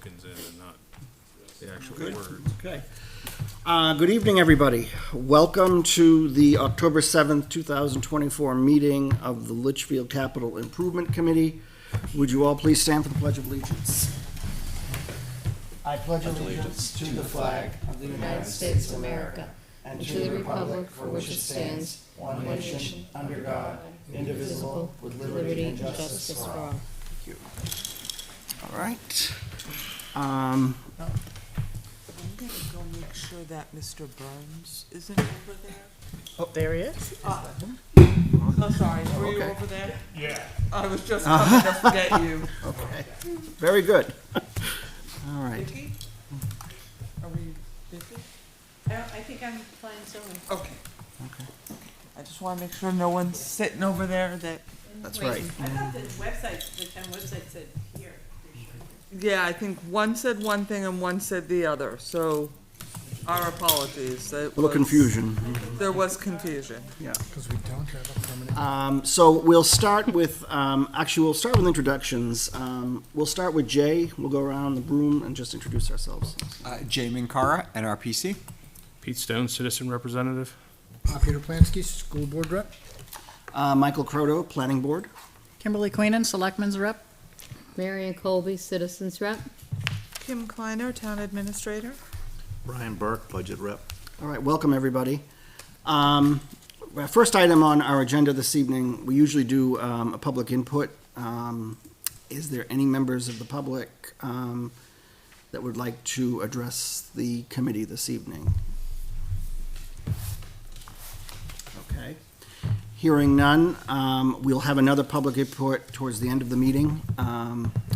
tokens in and not the actual Good. words. Okay. Good evening, everybody. Welcome to the October 7th, 2024 meeting of the Litchfield Capital Improvement Committee. Would you all please stand for the Pledge of Allegiance? I pledge allegiance to the flag of the United States of America, and to the republic for which it stands, one nation, under God, indivisible, with liberty and justice for all. Thank you. All right. I'm gonna go make sure that Mr. Burns isn't over there. Oh, there he is. Oh, sorry, were you okay. over there? Yeah. I was just coming to forget you. Okay. Very good. All right. Vicky? Are we busy? I think I'm fine, so. Okay. Okay. I just wanna make sure no one's sitting over there that, That's right. I thought the website, the town website said here. yeah, I think one said one thing and one said the other, so our apologies. A little confusion. There was confusion. Yeah. Because we don't have a permanent. So we'll start with, we'll start with introductions. We'll start with Jay. We'll go around the room and just introduce ourselves. Jay Minkara, NRPC. Pete Stone, citizen representative. Peter Plansky, school board rep. Michael Croto, Planning Board. Kimberly Queenan, Selectmen's Rep. Marion Colby, Citizens Rep. Kim Kleiner, Town Administrator. Brian Burke, budget rep. All right, welcome, everybody. First item on our agenda this evening, we usually do a public input. Is there any members of the public that would like to address the committee this evening? Okay. Hearing none, we'll have another public input towards the end of the meeting.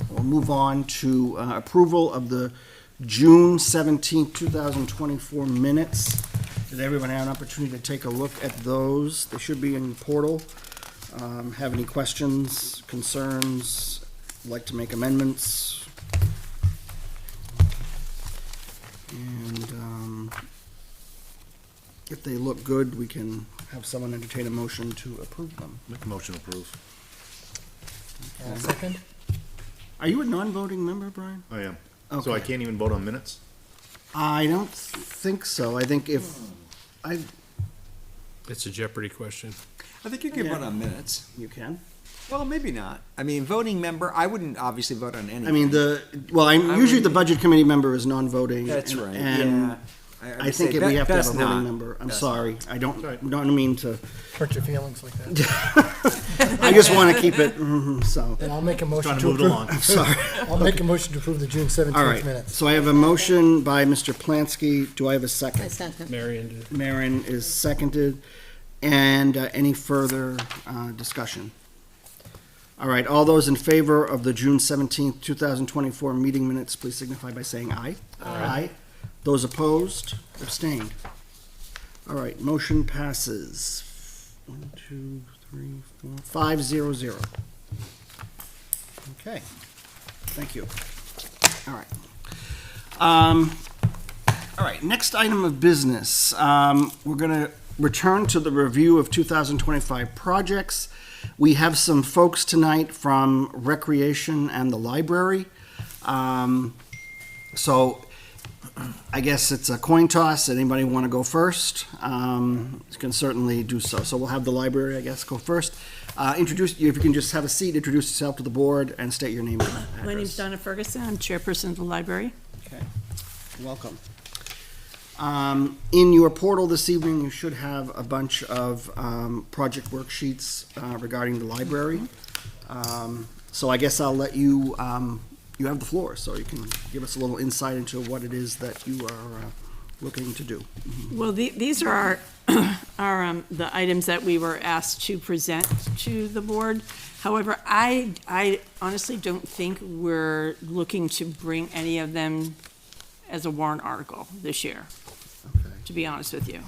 We'll move on to approval of the June 17th, 2024 minutes. Did everyone have an opportunity to take a look at those? They should be in the portal. Have any questions, concerns, like to make amendments? And if they look good, we can have someone entertain a motion to approve them. Make a motion to approve. Second. Are you a non-voting member, Brian? I am. So I Okay. can't even vote on minutes? I don't think so. I think if, It's a Jeopardy question. I think you can Yeah. vote on minutes. you can. Well, maybe not. I mean, voting member, I wouldn't obviously vote on anything. I mean, usually the would- budget committee member is non-voting. That's and- right, And yeah. I would think say if we have to have a best voting not. member. I'm Best sorry. I don't right. mean to, Hurt your feelings like that. I just want to keep it, so. Then I'll make a motion Trying to to move it approve. along. Sorry. I'll make a motion to approve the June All 17th right. minutes. So I have a motion by Mr. Plansky. Do I have a I second? second. Marion did. Marin is seconded. And any further discussion? All right, all those in favor of the June 17th, 2024 meeting minutes, please signify by saying aye. Aye. Those opposed, abstained. All right, motion passes. 1, 2, 3, 4, 5-0-0. Okay, thank you. All right. All right, next item of business. We're going to return to the review of 2025 projects. We have some folks tonight from Recreation and the Library. So I guess it's a coin toss. Anybody want to go first? You can certainly do so. So we'll have the library, I guess, go first. If you can just have a seat, introduce yourself to the board and state your name and address. My name's Donna Ferguson. I'm chairperson of the library. Okay, welcome. In your portal this evening, you should have a bunch of project worksheets regarding the library. So I guess I'll let you, you have the floor, so you can give us a little insight into what it is that you are looking to do. Well, these are the items that we were asked to present to the board. However, I honestly don't think we're looking to bring any of them as a warrant article this year, to be honest with you.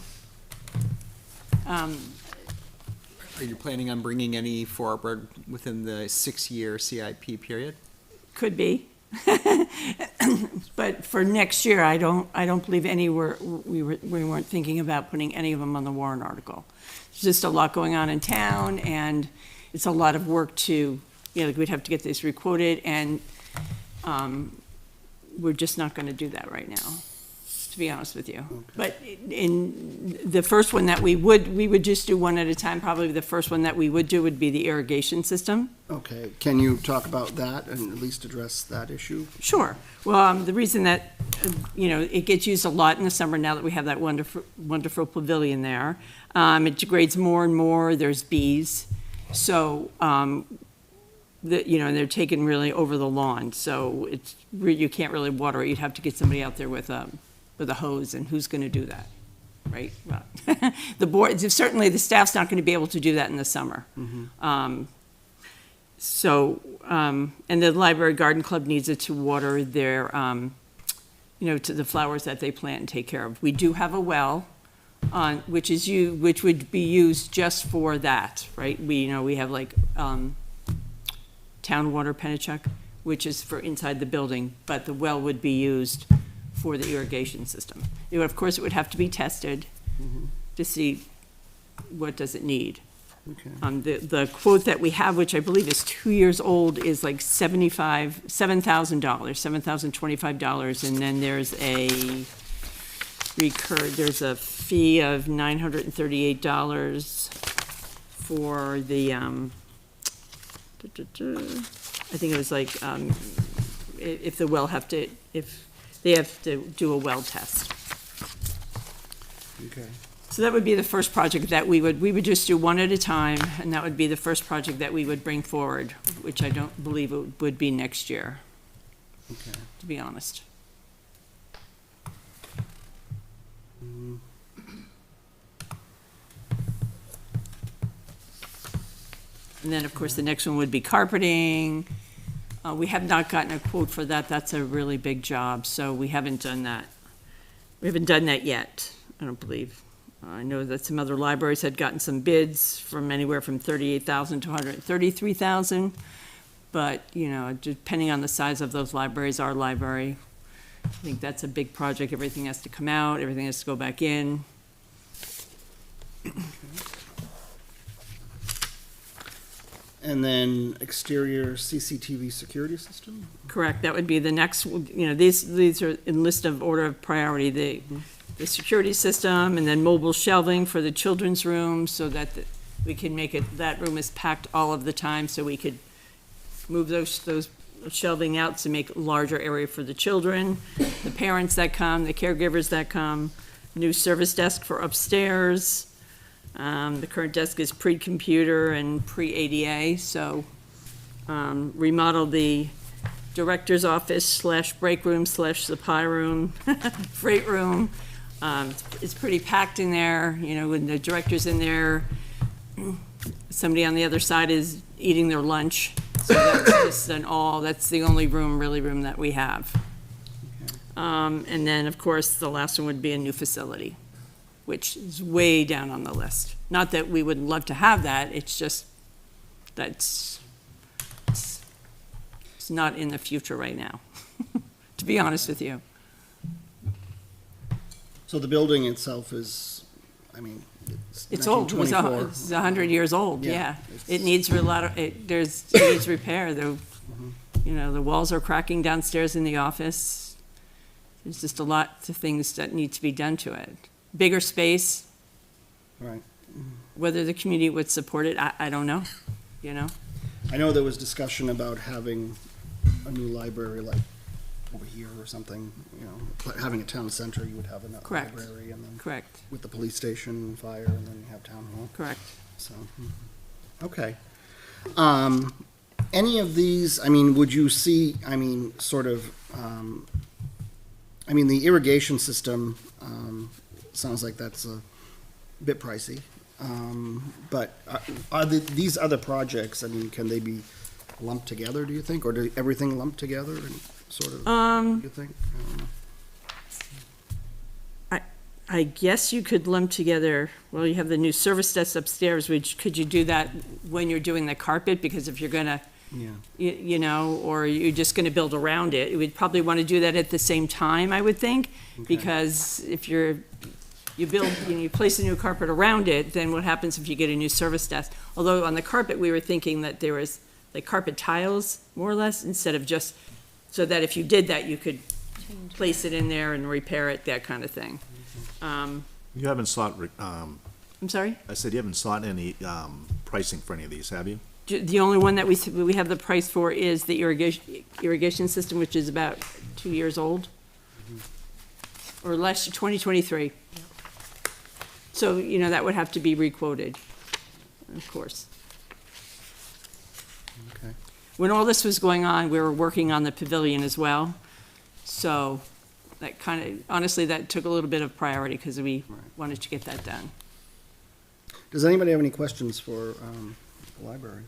Are you planning on bringing any forward within the 6-year CIP period? Could be. But for next year, I don't believe we weren't thinking about putting any of them on the warrant article. There's just a lot going on in town, and it's a lot of work to, we'd have to get this requoted, and we're just not gonna do that right now, to be honest with you. But in the first one that we would just do one at a time. Probably the first one that we would do would be the irrigation system. Okay, can you talk about that and at least address that issue? Sure. Well, the reason that, it gets used a lot in the summer now that we have that wonderful pavilion there. It degrades more and more, there's bees. So, they're taken really over the lawn. So you can't really water it. You'd have to get somebody out there with a hose, and who's gonna do that, right? Well, the board, certainly the staff's not gonna be able to do that in the summer. And the library garden club needs it to water their, to the flowers that they plant and take care of. We do have a well, which would be used just for that, right? We have like, town water Pennachuck, which is for inside the building, but the well would be used for the irrigation system. Of course, it would have to be tested to see what does it need. Okay. The quote that we have, which I believe is 2 years old, is like $7,025, and then there's a fee of $938 for the, I think it was like, if the well if they have to do a well test. Okay. So that would be the first project that we would just do one at a time, and that would be the first project that we would bring forward, which I don't believe it would be next year, Okay. to be honest. And then, of course, the next one would be carpeting. We have not gotten a quote for that. That's a really big job, so we haven't done that. We haven't done that yet, I don't believe. I know that some other libraries had gotten some bids from anywhere from $38,000 to $133,000. But, depending on the size of those libraries, our library, I think that's a big project. Everything has to come out, everything has to go back in. And then exterior CCTV security system? Correct, that would be the next, these are in list of order of priority, the security system, and then mobile shelving for the children's room, so that we can make it, that room is packed all of the time, so we could move those shelving out to make a larger area for the children, the parents that come, the caregivers that come, new service desk for upstairs. The current desk is pre-computer and pre-ADA, so remodel the director's office / break room / supply room, freight room. It's pretty packed in there, when the director's in there, somebody on the other side is eating their lunch. So that's just that's the only room that we have. And then, of course, the last one would be a new facility, which is way down on the list. Not that we would love to have that, it's just, it's not in the future right now, to be honest with you. So the building itself is, It's old, it was 1924. it's 100 years old, Yeah, yeah. it's- It needs it needs repair, the walls are cracking downstairs in the office. There's just a lot of things that need to be done to it. Bigger space, Right. whether the community would support it, I don't know, I know there was discussion about having a new library like over here or something, like having a town center, you would have a Correct. library, and then Correct, with the police station and fire, and then you have town hall, correct. so, okay. Any of these, would you see, the irrigation system, sounds like that's a bit pricey. But are these other projects, can they be lumped together, do you think? Or do everything lumped together and sort of, do you think? I don't know. I guess you could lump together, well, you have the new service desk upstairs, could you do that when you're doing the carpet? Because if you're gonna, Yeah. or you're just gonna build around it, we'd probably wanna do that at the same time, I would think. Okay. Because if you build, you place a new carpet around it, then what happens if you get a new service desk? Although on the carpet, we were thinking that there was like carpet tiles, more or less, instead of just, so that if you did that, you could place it in there and repair it, that kind of thing. You haven't sought, I'm sorry? I said you haven't sought any, pricing for any of these, have you? The only one that we have the price for is the irrigation system, which is about 2 years old. Or less, 2023. So, that would have to be requoted, of course. Okay. When all this was going on, we were working on the pavilion as well. So that honestly, that took a little bit of priority because we wanted to get that done. Does anybody have any questions for the library?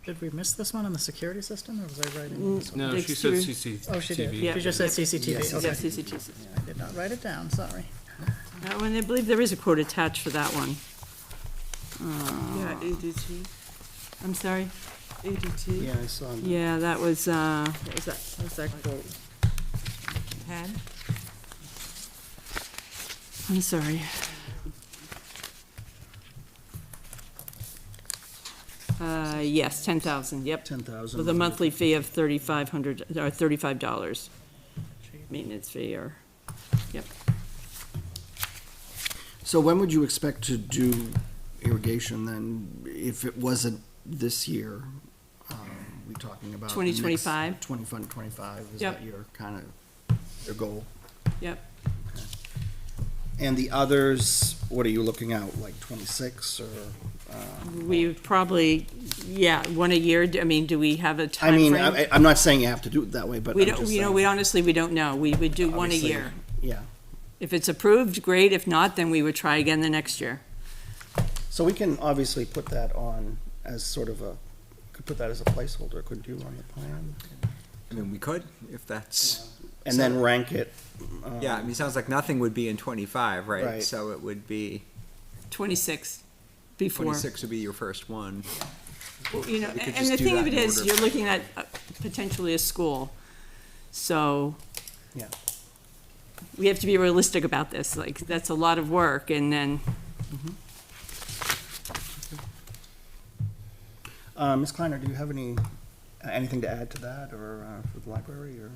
Did we miss this one on the security system, or was I writing this one? No, she said CCTV. Oh, she did. Yeah. She just said CCTV. Yeah, Okay. CCTV. I did not write it down, sorry. And I believe there is a quote attached for that one. Yeah, ADT, I'm sorry? ADT. Yeah, I saw that. Yeah, that was, what was that? What was that quote? Pen? I'm sorry. Yes, 10,000, yep. 10,000. With a monthly fee of $3,500, or $35. Maintenance fee, or, yep. So when would you expect to do irrigation then, if it wasn't this year? We talking about? 2025. 2025, is Yep. that your kind of, your goal? Yep. And the others, what are you looking at, like 26 or? We probably, one a year. I mean, do we have a I time mean, frame? I'm not saying you have to do it that way, but We I'm don't, just we saying, honestly, we don't know. We would do one a obviously, year. Yeah. If it's approved, great. If not, then we would try again the next year. So we can obviously put that on as sort of could put that as a placeholder, couldn't you, on the plan? I mean, we could, if that's, And then rank it. yeah, I mean, it sounds like nothing would be in 25, right? Right. So it would be, 26 before. 26 would be your first one. Well, We could and just the do thing that of it in is, order. you're looking at potentially a school. So. Yeah. We have to be realistic about this. Like, that's a lot of work, and then, Ms. Kleiner, do you have anything to add to that, or for the library, or?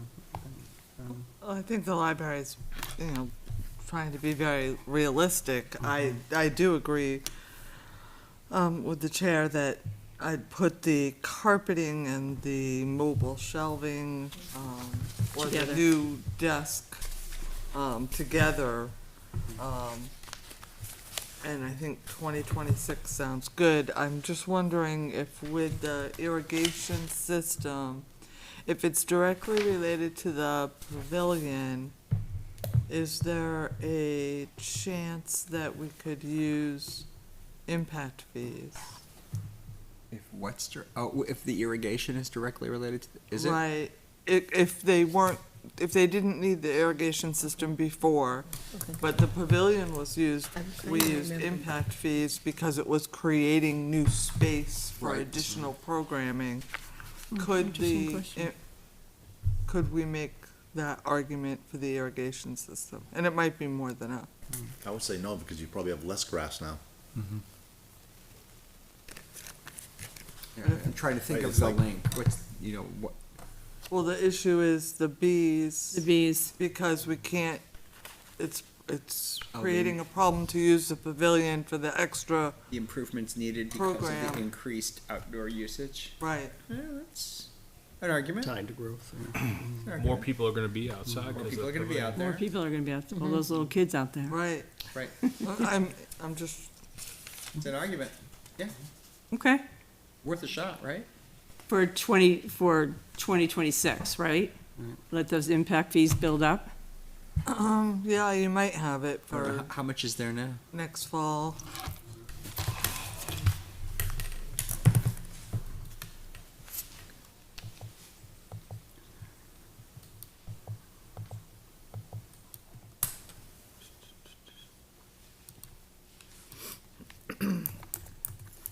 Well, I think the library's, trying to be very realistic. I do agree with the chair that I'd put the carpeting and the mobile shelving, or the Together. new desk, together. And I think 2026 sounds good. I'm just wondering if with the irrigation system, if it's directly related to the pavilion, is there a chance that we could use impact fees? If what's, if the irrigation is directly related to, is it? Right, if they didn't need the irrigation system before, but the pavilion was used, we used impact fees because it was creating new space for Right. additional programming. interesting question. Could we make that argument for the irrigation system? And it might be more than a, I would say no, because you probably have less grass now. Yeah, I'm trying to think Right, of it's the like- link, what's, what, well, the issue is the bees. the bees. Because we can't, it's Oh, creating a problem to use the pavilion for the extra, the improvements needed because of Program. the increased outdoor usage. right. Yeah, that's an argument. Tied to growth. More people are gonna be outside. More 'cause people of are gonna be the- out More there. people are gonna be out, all those little kids out there. Right. Right, I'm just, it's an argument, Okay. worth a shot, right? For 2026, right? Let those impact fees build up. yeah, you might have it Or for how much is there now? next fall.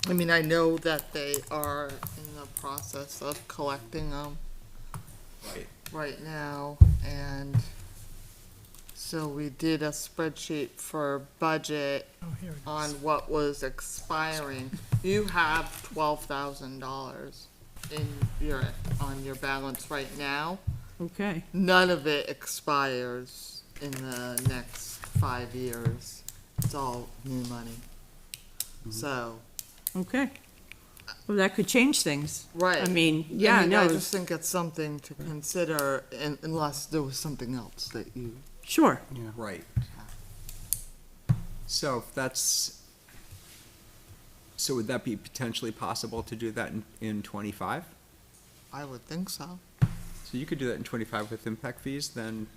I mean, I know that they are in the process of collecting them Right. right now, and so we did a spreadsheet for budget Oh, here it is. on what was expiring. You have $12,000 on your balance right now. Okay, None of it expires in the next 5 years. It's all new money. So, okay. Well, that could change things. right. I mean, yeah, I no, just think it's something to consider unless there was something else that you. sure. Right. So if that's, so would that be potentially possible to do that in 25? I would think so. So you could do that in 25 with impact fees, then,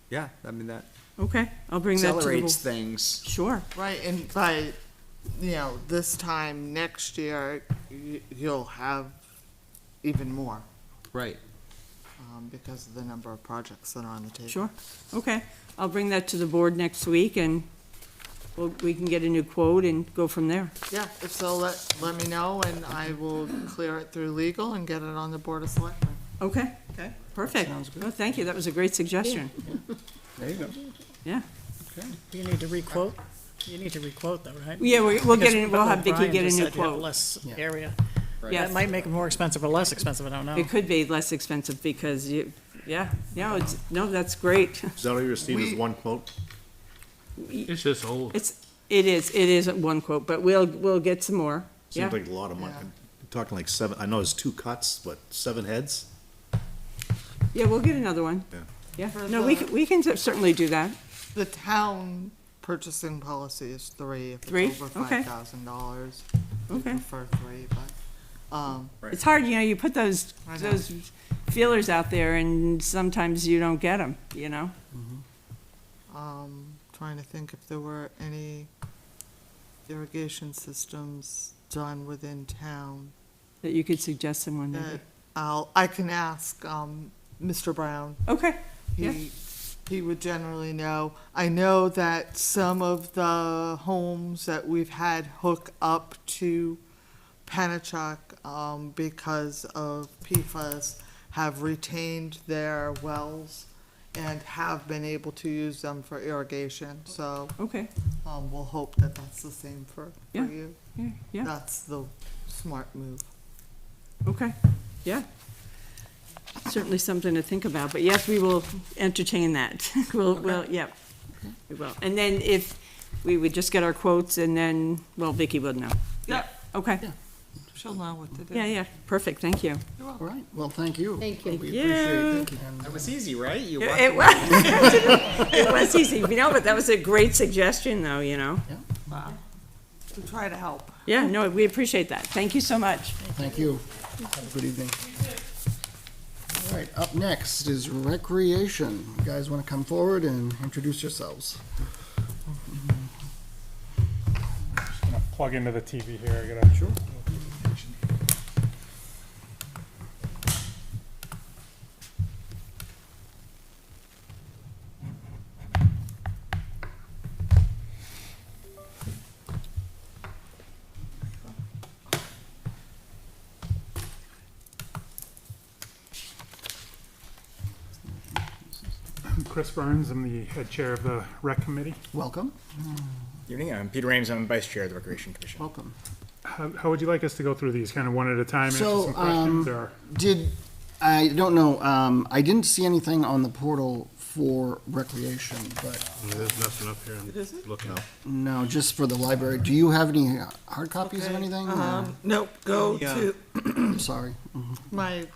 yeah, I mean, that Okay, I'll bring that to the accelerates board. things. Sure, Right, and by, this time next year, you'll have even more, Right. because of the number of projects that are on the table. sure. Okay, I'll bring that to the board next week and we can get a new quote and go from there. Yeah, if so, let me know, and I will clear it through legal and get it on the Board of Selectmen. Okay, Okay? perfect. Sounds good. Well, thank you, that was a great suggestion. There you go. Yeah. You need to requote, you need to requote though, right? Yeah, we'll Because get in, we'll have Vicky Brian get a just new said you have quote. Less Yeah. area. Yes. That might make it more expensive or less expensive, I don't know. It could be less expensive because no, that's great. Is that all you received, is one quote? It's just old. It is one quote, but we'll get some more. Yeah, Seems like a lot of money. Yeah. You're talking like 7, I know it's 2 cuts, but 7 heads? yeah, we'll get another one. Yeah. Yeah, For no, the- we can certainly do that. The town purchasing policy is 3, if Three? it's over Okay. $5,000. We Okay. prefer 3, but, It's hard, you put those I know. feelers out there and sometimes you don't get them, trying to think if there were any irrigation systems done within town. that you could suggest someone that maybe. I can ask, Mr. Brown. Okay, Yeah. He would generally know. I know that some of the homes that we've had hook up to Pennachuck, because of PFAS, have retained their wells and have been able to use them for irrigation, so, okay, we'll hope that that's the same for Yeah. you. yeah, That's the smart move. okay, yeah. Certainly something to think about, but yes, we will entertain that. We'll, yeah, we will. And then if we would just get our quotes and then, well, Vicky would know. Yeah. Okay, She'll know what to do. yeah, perfect, thank you. All right, well, thank you. Thank you. We appreciate it. And, That was easy, right? You It was, it was easy, but that was a great suggestion though, Wow. We try to help. Yeah, no, we appreciate that. Thank you so much. Thank you. Have a good evening. All right, up next is recreation. You guys want to come forward and introduce yourselves? Just gonna plug into the TV here. I gotta. Sure. I'm Chris Burns. I'm the head chair of the rec committee. Welcome. Evening, I'm Peter Ames, I'm Vice Chair of the Recreation Commission. Welcome. How would you like us to go through these, kind of one at a time, answer So, some questions, or? I don't know, I didn't see anything on the portal for recreation, but There's nothing up here. I'm looking. no, just for the library. Do you have any hard copies of Okay, anything? Nope, go Yeah. to Sorry. my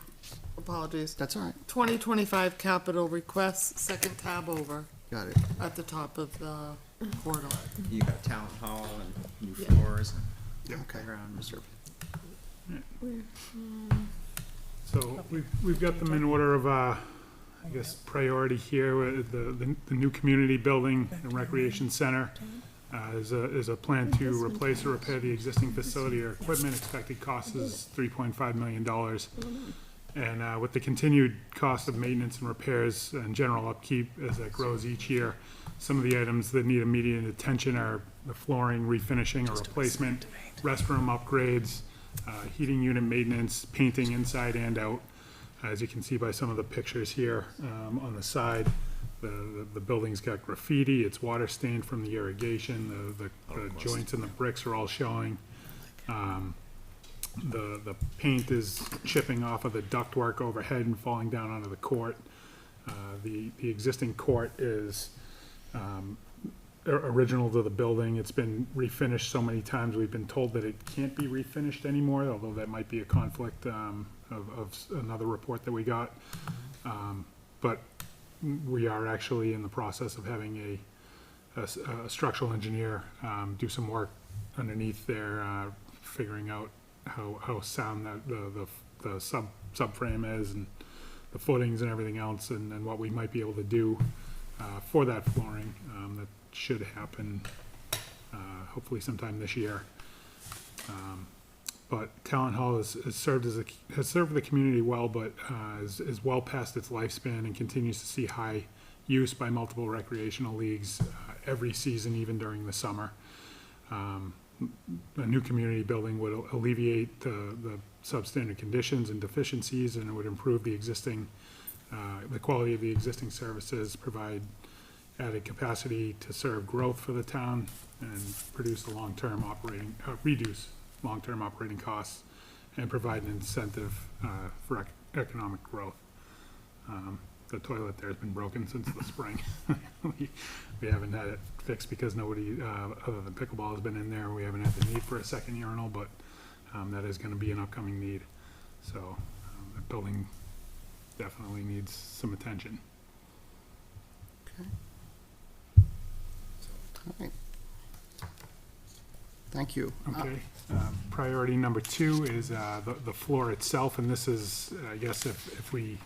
apologies. That's all right. 2025 capital requests, second tab over Got it. at the top of the portal. You got town hall and new floors and Okay. playground reserve. So we've got them in order of, I guess, priority here. The new community building and recreation center is a plan to replace or repair the existing facility or equipment. Expected cost is $3.5 million. And with the continued cost of maintenance and repairs and general upkeep as that grows each year, some of the items that need immediate attention are the flooring refinishing or replacement, restroom upgrades, heating unit maintenance, painting inside and out. As you can see by some of the pictures here on the side, the building's got graffiti, it's water stained from the irrigation, the joints and the bricks are all showing. The paint is chipping off of the ductwork overhead and falling down onto the court. The existing court is original to the building. It's been refinished so many times, we've been told that it can't be refinished anymore, although that might be a conflict of another report that we got. But we are actually in the process of having a structural engineer do some work underneath there, figuring out how sound the subframe is, and the footings and everything else, and what we might be able to do for that flooring. That should happen hopefully sometime this year. But Talent Hall has served the community well, but is well past its lifespan and continues to see high use by multiple recreational leagues every season, even during the summer. A new community building would alleviate the substandard conditions and deficiencies, and it would improve the quality of the existing services, provide added capacity to serve growth for the town, and reduce long-term operating costs, and provide an incentive for economic growth. The toilet there has been broken since the spring. We haven't had it fixed because nobody, other than pickleball, has been in there. We haven't had the need for a second urinal, but that is going to be an upcoming need. So the building definitely needs some attention. Okay. All right. Thank you. Okay. Priority number 2 is the floor itself, and this is, I guess, if we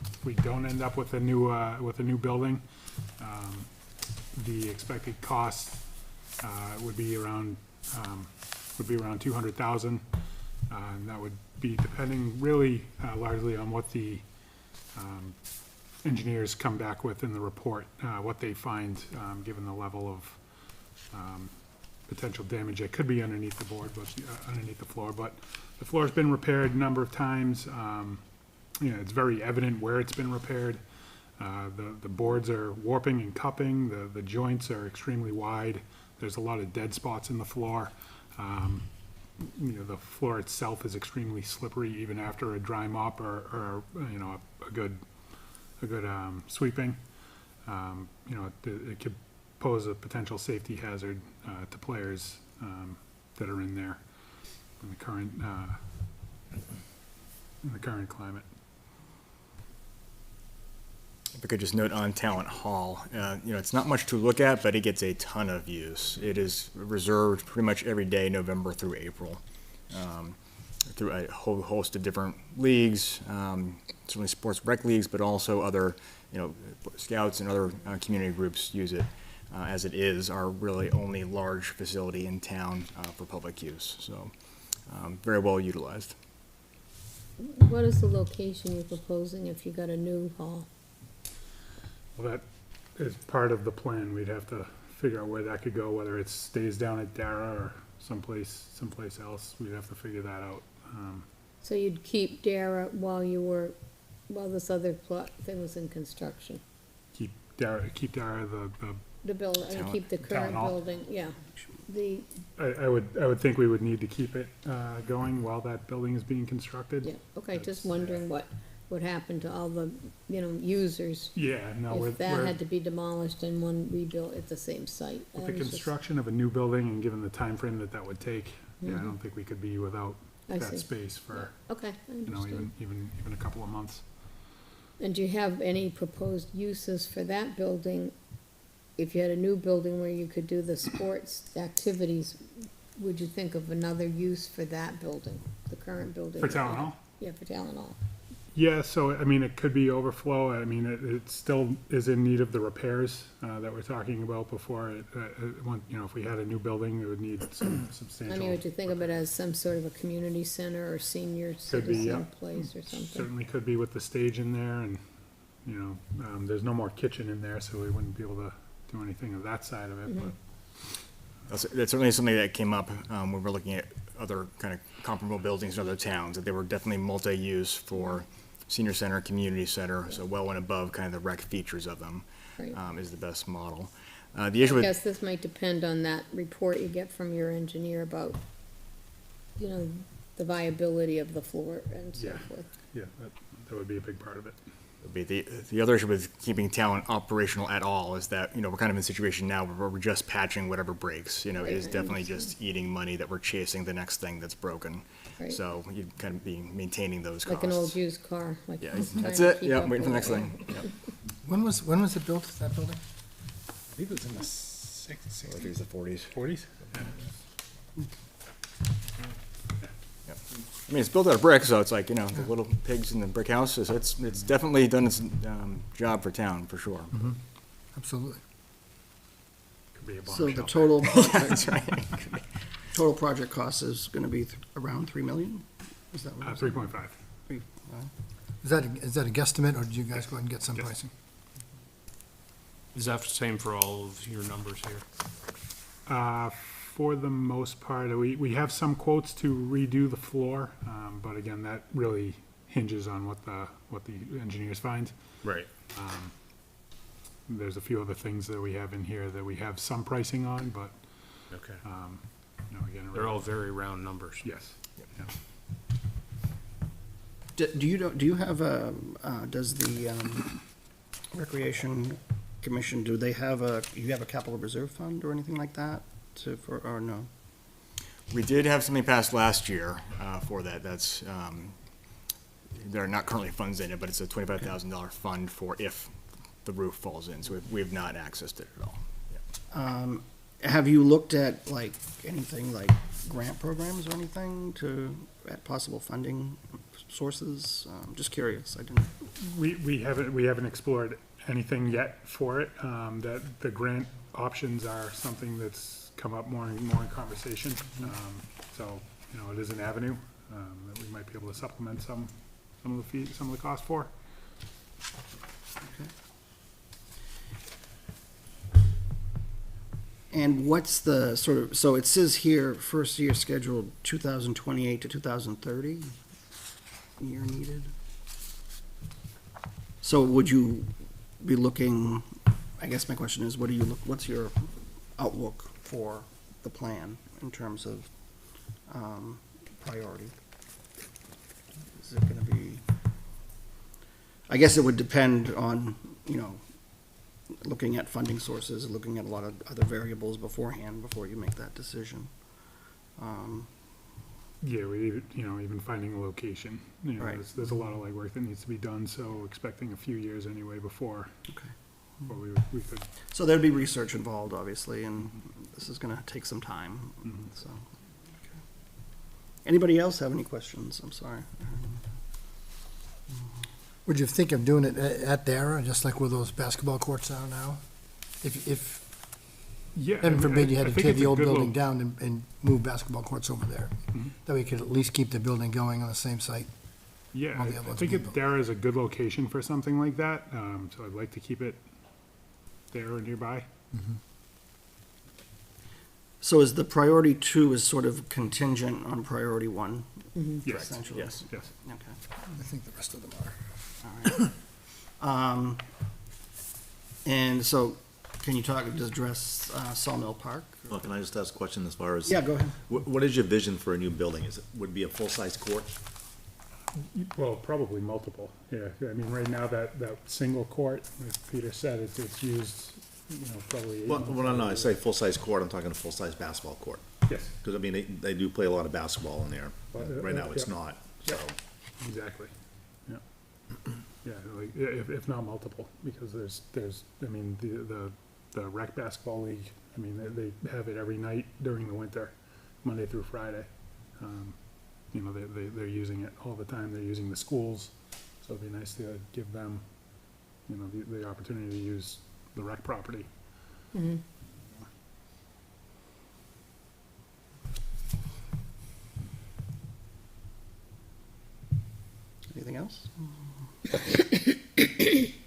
don't end up with a new building, the expected cost would be around $200,000, and that would be depending really largely on what the engineers come back with in the report, what they find, given the level of potential damage that could be underneath the board, but underneath the floor. But the floor's been repaired a number of times. It's very evident where it's been repaired. The boards are warping and cupping. The joints are extremely wide. There's a lot of dead spots in the floor. The floor itself is extremely slippery even after a dry mop or a good sweeping. It could pose a potential safety hazard to players that are in there in the current climate. If I could just note on Talent Hall, it's not much to look at, but it gets a ton of use. It is reserved pretty much every day, November through April, through a whole host of different leagues, certainly sports rec leagues, but also other, scouts and other community groups use it. As it is our really only large facility in town for public use. So very well utilized. What is the location you're proposing if you got a new hall? Well, that is part of the plan. We'd have to figure out where that could go, whether it stays down at Dara or someplace else. We'd have to figure that out. So you'd keep Dara while this other plot thing was in construction? Keep Dara The building, and keep the current hall. building, yeah. I would think we would need to keep it going while that building is being constructed. Yeah, okay, just wondering what would happen to all the, users Yeah, no, if that had to be demolished and one rebuilt at the same site. with the construction of a new building and given the time frame that would take, I don't think we could be without I that see. space for, Okay, I understand. even a couple of months. And do you have any proposed uses for that building? If you had a new building where you could do the sports activities, would you think of another use for that building, the current building? For Town Hall? Yeah, for Town Hall. Yeah, so, it could be overflow. It still is in need of the repairs that we're talking about before. If we had a new building, it would need some substantial. Would you think of it as some sort of a community center or senior Could be, citizen yeah. place or something? Certainly could be with the stage in there, and, there's no more kitchen in there, so we wouldn't be able to do anything of that side of it, but. That's certainly something that came up when we were looking at other kind of comparable buildings in other towns, that they were definitely multi-use for senior center, community center, so well and above kind of the rec features of them, Right. is the best model. The issue I with guess this might depend on that report you get from your engineer about, the viability of the floor and so Yeah. forth. Yeah, that would be a big part of it. The other issue with keeping town operational at all is that, we're kind of in a situation now where we're just patching whatever breaks. It is definitely just eating money that we're chasing the next thing that's broken. Right. So you'd kind of be maintaining those costs. Like an old used car, like. Yeah, trying that's to it. keep Yeah, up waiting for the with next it. thing. Yep. When was it built, that building? I believe it was in the sixties, I think it's the 40s. 40s? I mean, it's built out of brick, so it's like, the little pigs in the brick house. So it's definitely done its job for town, for sure. Absolutely. Could be a So the bombshell. total, That's right. total project cost is gonna be around 3 million? Is that what it is? 3.5. Is that a guesstimate, or did you guys go ahead and get some Yes. pricing? Is that the same for all of your numbers here? For the most part, we have some quotes to redo the floor, but again, that really hinges on what the engineers find. Right. There's a few other things that we have in here that we have some pricing on, but, Okay. again. it They're really- all very round numbers. Yes. Yeah. Do you have does the Recreation Commission, do they have you have a capital reserve fund or anything like that or no? We did have something passed last year for that. That's, there are not currently funds in it, but it's a $25,000 fund for if the roof falls in. So we have not accessed it at all. Have you looked at like anything like grant programs or anything at possible funding sources? Just curious, I didn't. We haven't explored anything yet for it. That the grant options are something that's come up more and more in conversation. So, it is an avenue, that we might be able to supplement some of the fees, some of the cost for. And what's the so it says here, first year scheduled 2028 to 2030, year needed. So would you be looking, I guess my question is, what's your outlook for the plan in terms of priority? Is it gonna be, I guess it would depend on, looking at funding sources, looking at a lot of other variables beforehand, before you make that decision. Yeah, even finding a location, Right. there's a lot of legwork that needs to be done, so expecting a few years anyway before Okay. we could. So there'd be research involved, obviously, and this is gonna take some time, so. Okay. Anybody else have any questions? I'm sorry. Would you think of doing it at there, just like where those basketball courts are now? If Yeah. heaven forbid you had I to think tear it's the a old good building down and move basketball courts over there. Mhm. That way you could at least keep the building going on the same site. Yeah, all the I other ones think being built. Dara is a good location for something like that, so I'd like to keep it there or nearby. So is the priority 2 is sort of contingent on priority 1? Yes, Essentially. yes. Okay. I think the rest of them are. All right. And so, can you address Sawmill Park? Well, can I just ask a question as far as? Yeah, go ahead. What is your vision for a new building? Would it be a full-size court? Well, probably multiple, yeah. I mean, right now, that single court, as Peter said, it's used, probably. Well, no, I say full-size court, I'm talking a full-size basketball court. Yes, Because, I mean, they do play a lot of basketball in there. Right now, it's yeah. not, so. exactly, yeah. Yeah, like, if not multiple, because there's, I mean, the rec basketball league, I mean, they have it every night during the winter, Monday through Friday. They're using it all the time, they're using the schools, so it'd be nice to give them, the opportunity to use the rec property. Anything else? Okay.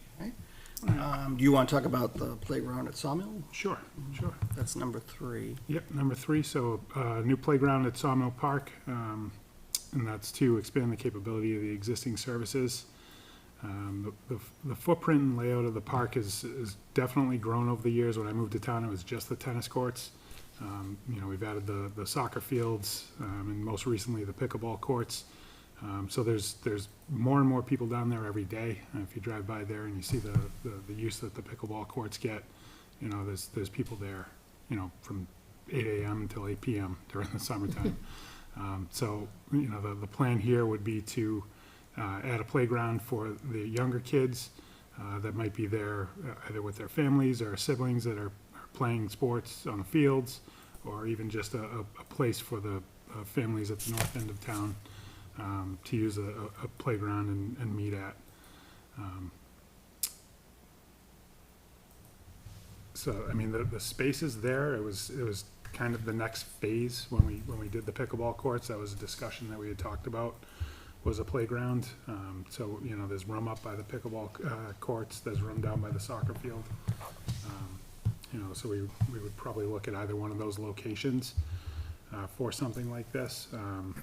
Do you want to talk about the playground at Sawmill? Sure, sure. That's number 3. Yep, number 3, so, new playground at Sawmill Park, and that's to expand the capability of the existing services. The footprint and layout of the park is definitely grown over the years. When I moved to town, it was just the tennis courts. We've added the soccer fields, and most recently the pickleball courts. So there's more and more people down there every day. If you drive by there and you see the use that the pickleball courts get, you know, there's people there, you know, from 8 AM until 8 PM during the summertime. So, you know, the plan here would be to add a playground for the younger kids that might be there either with their families or siblings that are playing sports on the fields, or even just a place for the families at the north end of town to use a playground and meet at. So, I mean, the space is there. It was kind of the next phase when we did the pickleball courts. That was a discussion that we had talked about, was a playground. So, you know, there's room up by the pickleball courts, there's room down by the soccer field. You know, so we would probably look at either one of those locations for something like this. And,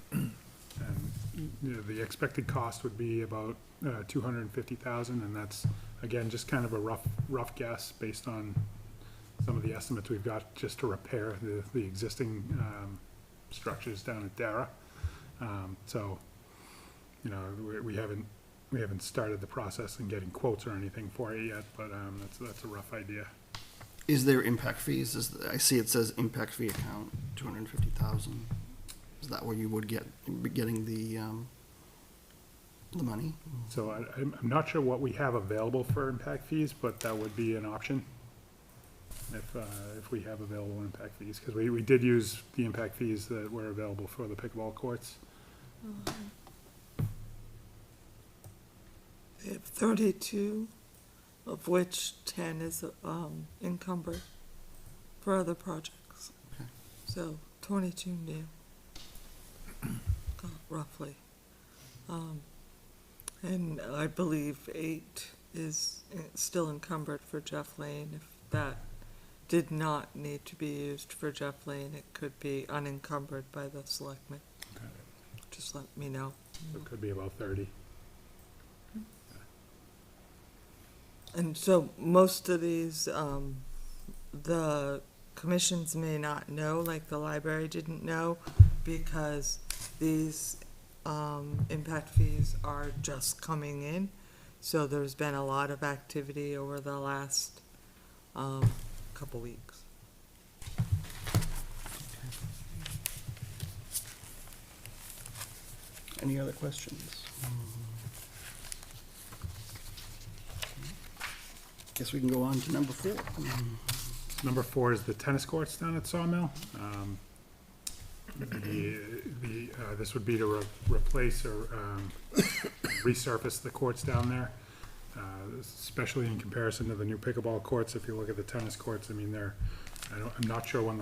you know, the expected cost would be about $250,000, and that's, again, just kind of a rough guess based on some of the estimates we've got just to repair the existing structures down at Dara. So, you know, we haven't started the process in getting quotes or anything for it yet, but that's a rough idea. Is there impact fees? I see it says impact fee account, 250,000. Is that where you would be getting the money? So I'm not sure what we have available for impact fees, but that would be an option if we have available impact fees, because we did use the impact fees that were available for the pickleball courts. They have 32, of which 10 is encumbered for other projects. Okay. So 22 new, roughly. And I believe 8 is still encumbered for Jeff Lane. If that did not need to be used for Jeff Lane, it could be unencumbered by the selectmen. Okay. Just let me know. It could be about 30. And so most of these, the commissions may not know, like the library didn't know, because these impact fees are just coming in. So there's been a lot of activity over the last couple weeks. Any other questions? Guess we can go on to number 4. Number 4 is the tennis courts down at Sawmill. This would be to replace or resurface the courts down there, especially in comparison to the new pickleball courts. If you look at the tennis courts, I mean, I'm not sure when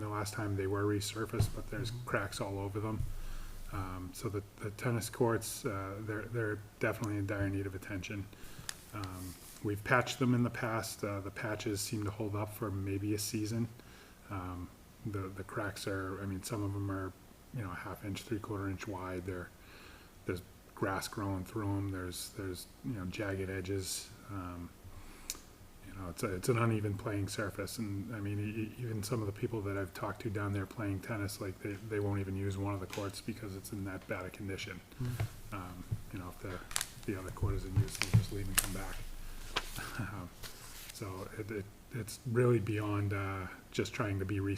the last time they were resurfaced, but there's cracks all over them. So the tennis courts, they're definitely in dire need of attention. We've patched them in the past. The patches seem to hold up for maybe a season. The cracks are, I mean, some of them are, you know, 1/2 inch, 3/4 inch wide. There's grass growing through them. There's you know, jagged edges. You know, it's an uneven playing surface, and I mean, even some of the people that I've talked to down there playing tennis, like they won't even use one of the courts because it's in that bad a condition. You know, if the other court is in use, they'll just leave and come back. So it's really beyond just trying to be you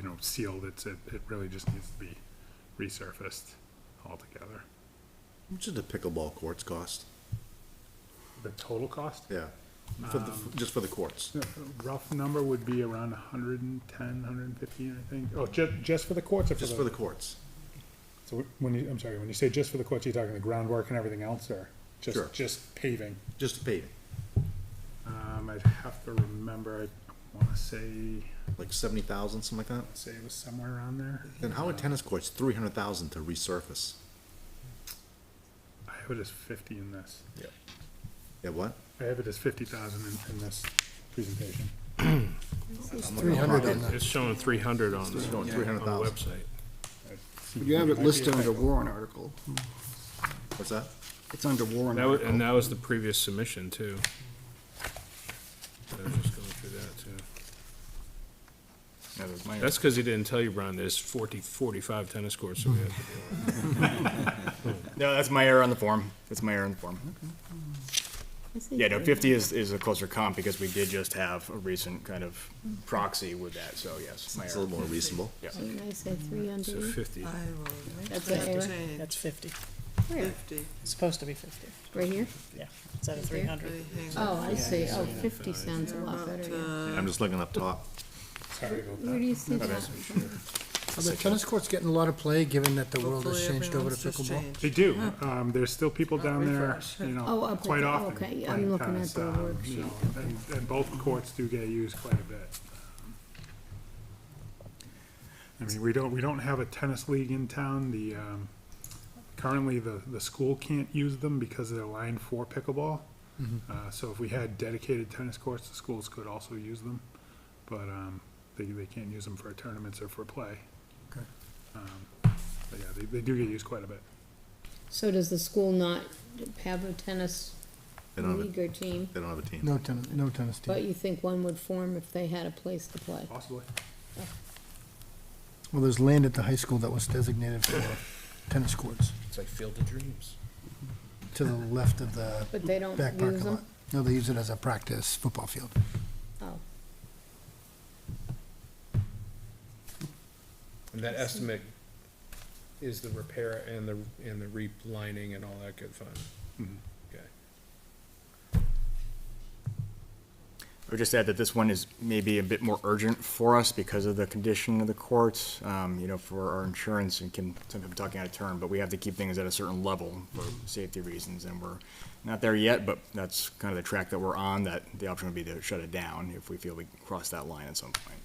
know, sealed. It really just needs to be resurfaced altogether. How much did the pickleball courts cost? The total cost? Yeah, just for the courts. Rough number would be around 110, 115, I think. Oh, just for the courts or for Just for the courts. So when you say just for the courts, you're talking the groundwork and everything else, or Sure. just paving? Just paving, I'd have to remember, I wanna say, like 70,000, something like that? it was somewhere around there. Then how are tennis courts 300,000 to resurface? I have it as 50 in this. Yeah, what? I have it as 50,000 in this presentation. 300 on that. It's showing 300 on the, Going on the 300,000. website. You have it listed under warrant article. What's that? It's under warrant That was, article. and that was the previous submission too. I was just going through that too. That was my- That's because he didn't tell you, Brian, there's 45 tennis courts, so we have to deal with. No, that's my error on the form. That's my error on the form. I see. Yeah, no, 50 is a closer comp because we did just have a recent kind of proxy with that, so yes, my It's a error. little more reasonable. So you might say 300. So 50. I will make That's that an error? change. That's 50. Where? 50. It's supposed to be 50. Right here? Yeah, it's at a Right there? 300. Hang Oh, on. I see. Oh, 50 sounds a lot better, yeah. I'm just looking up top. Sorry about Where that. do you see that? Are the tennis courts getting a lot of play, given that the world has Hopefully changed over to everyone's just pickleball? changed. They do. There's still people down there, refresh. Oh, up quite at the- often. okay, playing I'm looking at tennis, the you worksheet. know, and both courts do get used quite a bit. I mean, we don't have a tennis league in town. Currently, the school can't use them because they're lined for pickleball. So if we had dedicated tennis courts, the schools could also use them. But, they can't use them for tournaments or for play. Okay. But yeah, they do get used quite a bit. So does the school not have a tennis They don't have league or team? They don't have a team. No tennis But team. you think one would form if they had a place to play? Possibly. Well, there's land at the high school that was designated for tennis courts, It's like Field of Dreams. to the left of the But they don't back use parking them? lot. No, they use it as a practice football field. Oh, And that estimate is the repair and the relining and all that good fun. Okay. I would just add that this one is maybe a bit more urgent for us because of the condition of the courts, for our insurance, and sometimes I'm talking out of turn, but we have to keep things at a certain level for safety reasons, and we're not there yet, but that's kind of the track that we're on, that the option would be to shut it down if we feel we cross that line at some point.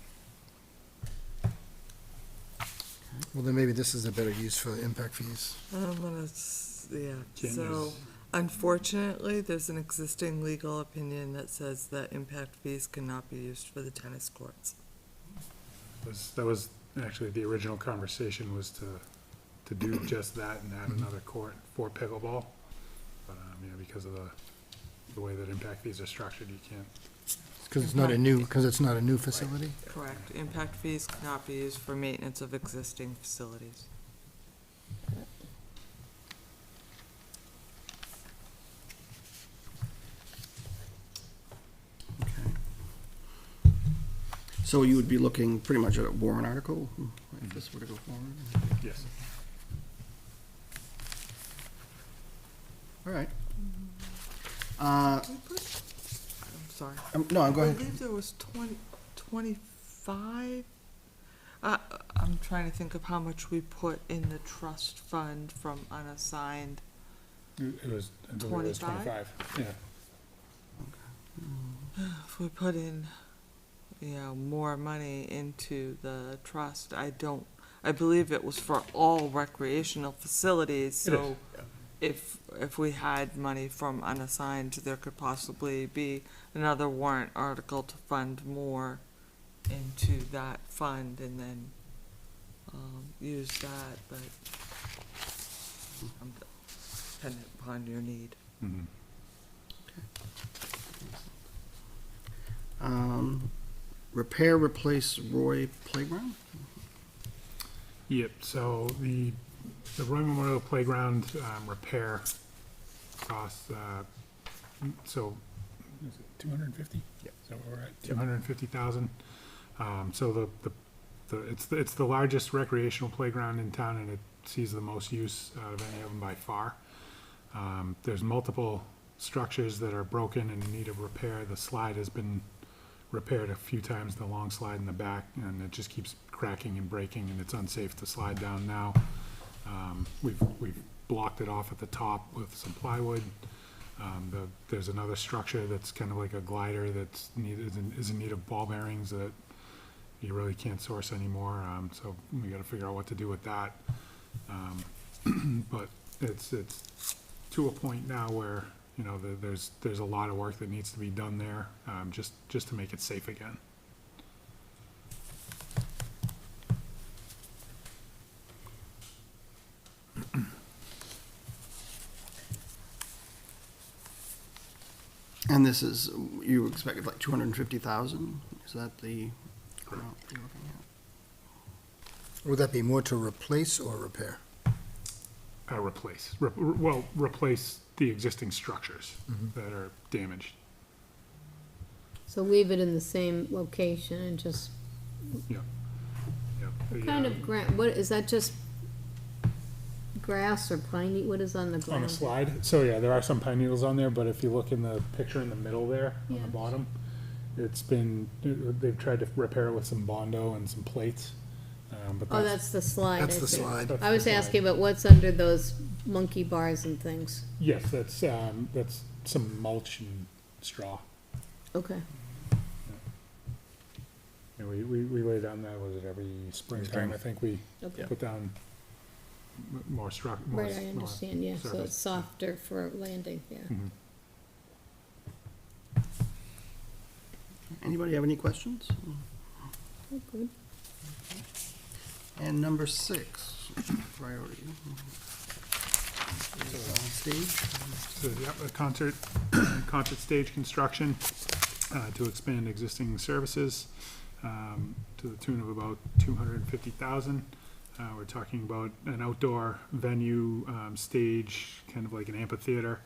Well, then maybe this is a better use for impact fees. I'm gonna, so unfortunately, there's an existing legal opinion that says that impact fees cannot be used for the tennis courts. That was actually the original conversation, was to do just that and add another court for pickleball. But, because of the way that impact fees are structured, you can't. Because it's not a new facility? Correct. Impact fees cannot be used for maintenance of existing facilities. So you would be looking pretty much at a warrant article, if this were to go forward? Yes. All right. I'm sorry. No, go I ahead. believe there was 25. I'm trying to think of how much we put in the trust fund from unassigned. It was, I believe it was 25? 25, yeah. If we put in, more money into the trust, I believe it was for all recreational facilities, so if we had money from unassigned, there could possibly be another warrant article to fund more into that fund and then, use that, but I'm dependent upon your need. Mhm. Repair, replace Roy Playground? Yep, so the Roy Memorial Playground, repair costs, so, is it 250? Yep. Is that where we're at? 250,000. So it's the largest recreational playground in town, and it sees the most use out of any of them by far. There's multiple structures that are broken and in need of repair. The slide has been repaired a few times, the long slide in the back, and it just keeps cracking and breaking, and it's unsafe to slide down now. We've blocked it off at the top with some plywood. There's another structure that's kind of like a glider that's is in need of ball bearings that you really can't source anymore, so we gotta figure out what to do with that. But it's to a point now where, there's a lot of work that needs to be done there, just to make it safe again. And this is, you expected like 250,000? Is that the be looking at. Would that be more to replace or repair? Replace the existing structures that are damaged. So leave it in the same location and just, Yeah. Yeah. what kind of what, is that just grass or piney, what is on the On the ground? slide, so yeah, there are some pine needles on there, but if you look in the picture in the middle there, on Yeah. the bottom, they've tried to repair it with some Bondo and some plates. But Oh, that's the slide, I That's the see. slide. that's I was the slide. asking about what's under those monkey bars and things. Yes, that's some mulch and straw. Okay, And we lay down that, was it every springtime, I think we okay. put down more straw. Right, I understand, yeah, so surface. it's softer for landing, yeah. Mhm. Anybody have any questions? Oh, good. And number 6, priority. Stage. So, yep, a concert stage construction, to expand existing services, to the tune of about 250,000. We're talking about an outdoor venue, stage, kind of like an amphitheater.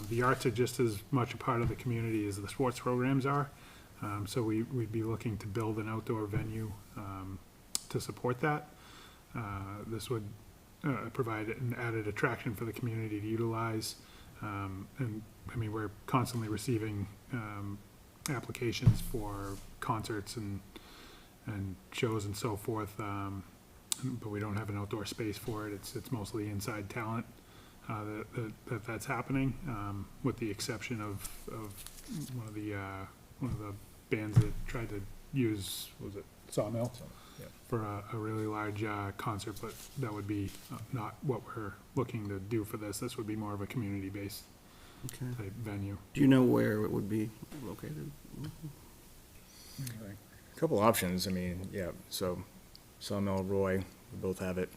The arts are just as much a part of the community as the sports programs are. So we'd be looking to build an outdoor venue, to support that. This would provide an added attraction for the community to utilize. And, I mean, we're constantly receiving applications for concerts and shows and so forth, but we don't have an outdoor space for it. It's mostly inside talent that's happening, with the exception of one of the bands that tried to use, was it Sawmill? For a really large concert, but that would be not what we're looking to do for this. This would be more of a community-based Okay. type venue. Do you know where it would be located? A couple options, I mean, yeah, so Sawmill, Roy, we both have it,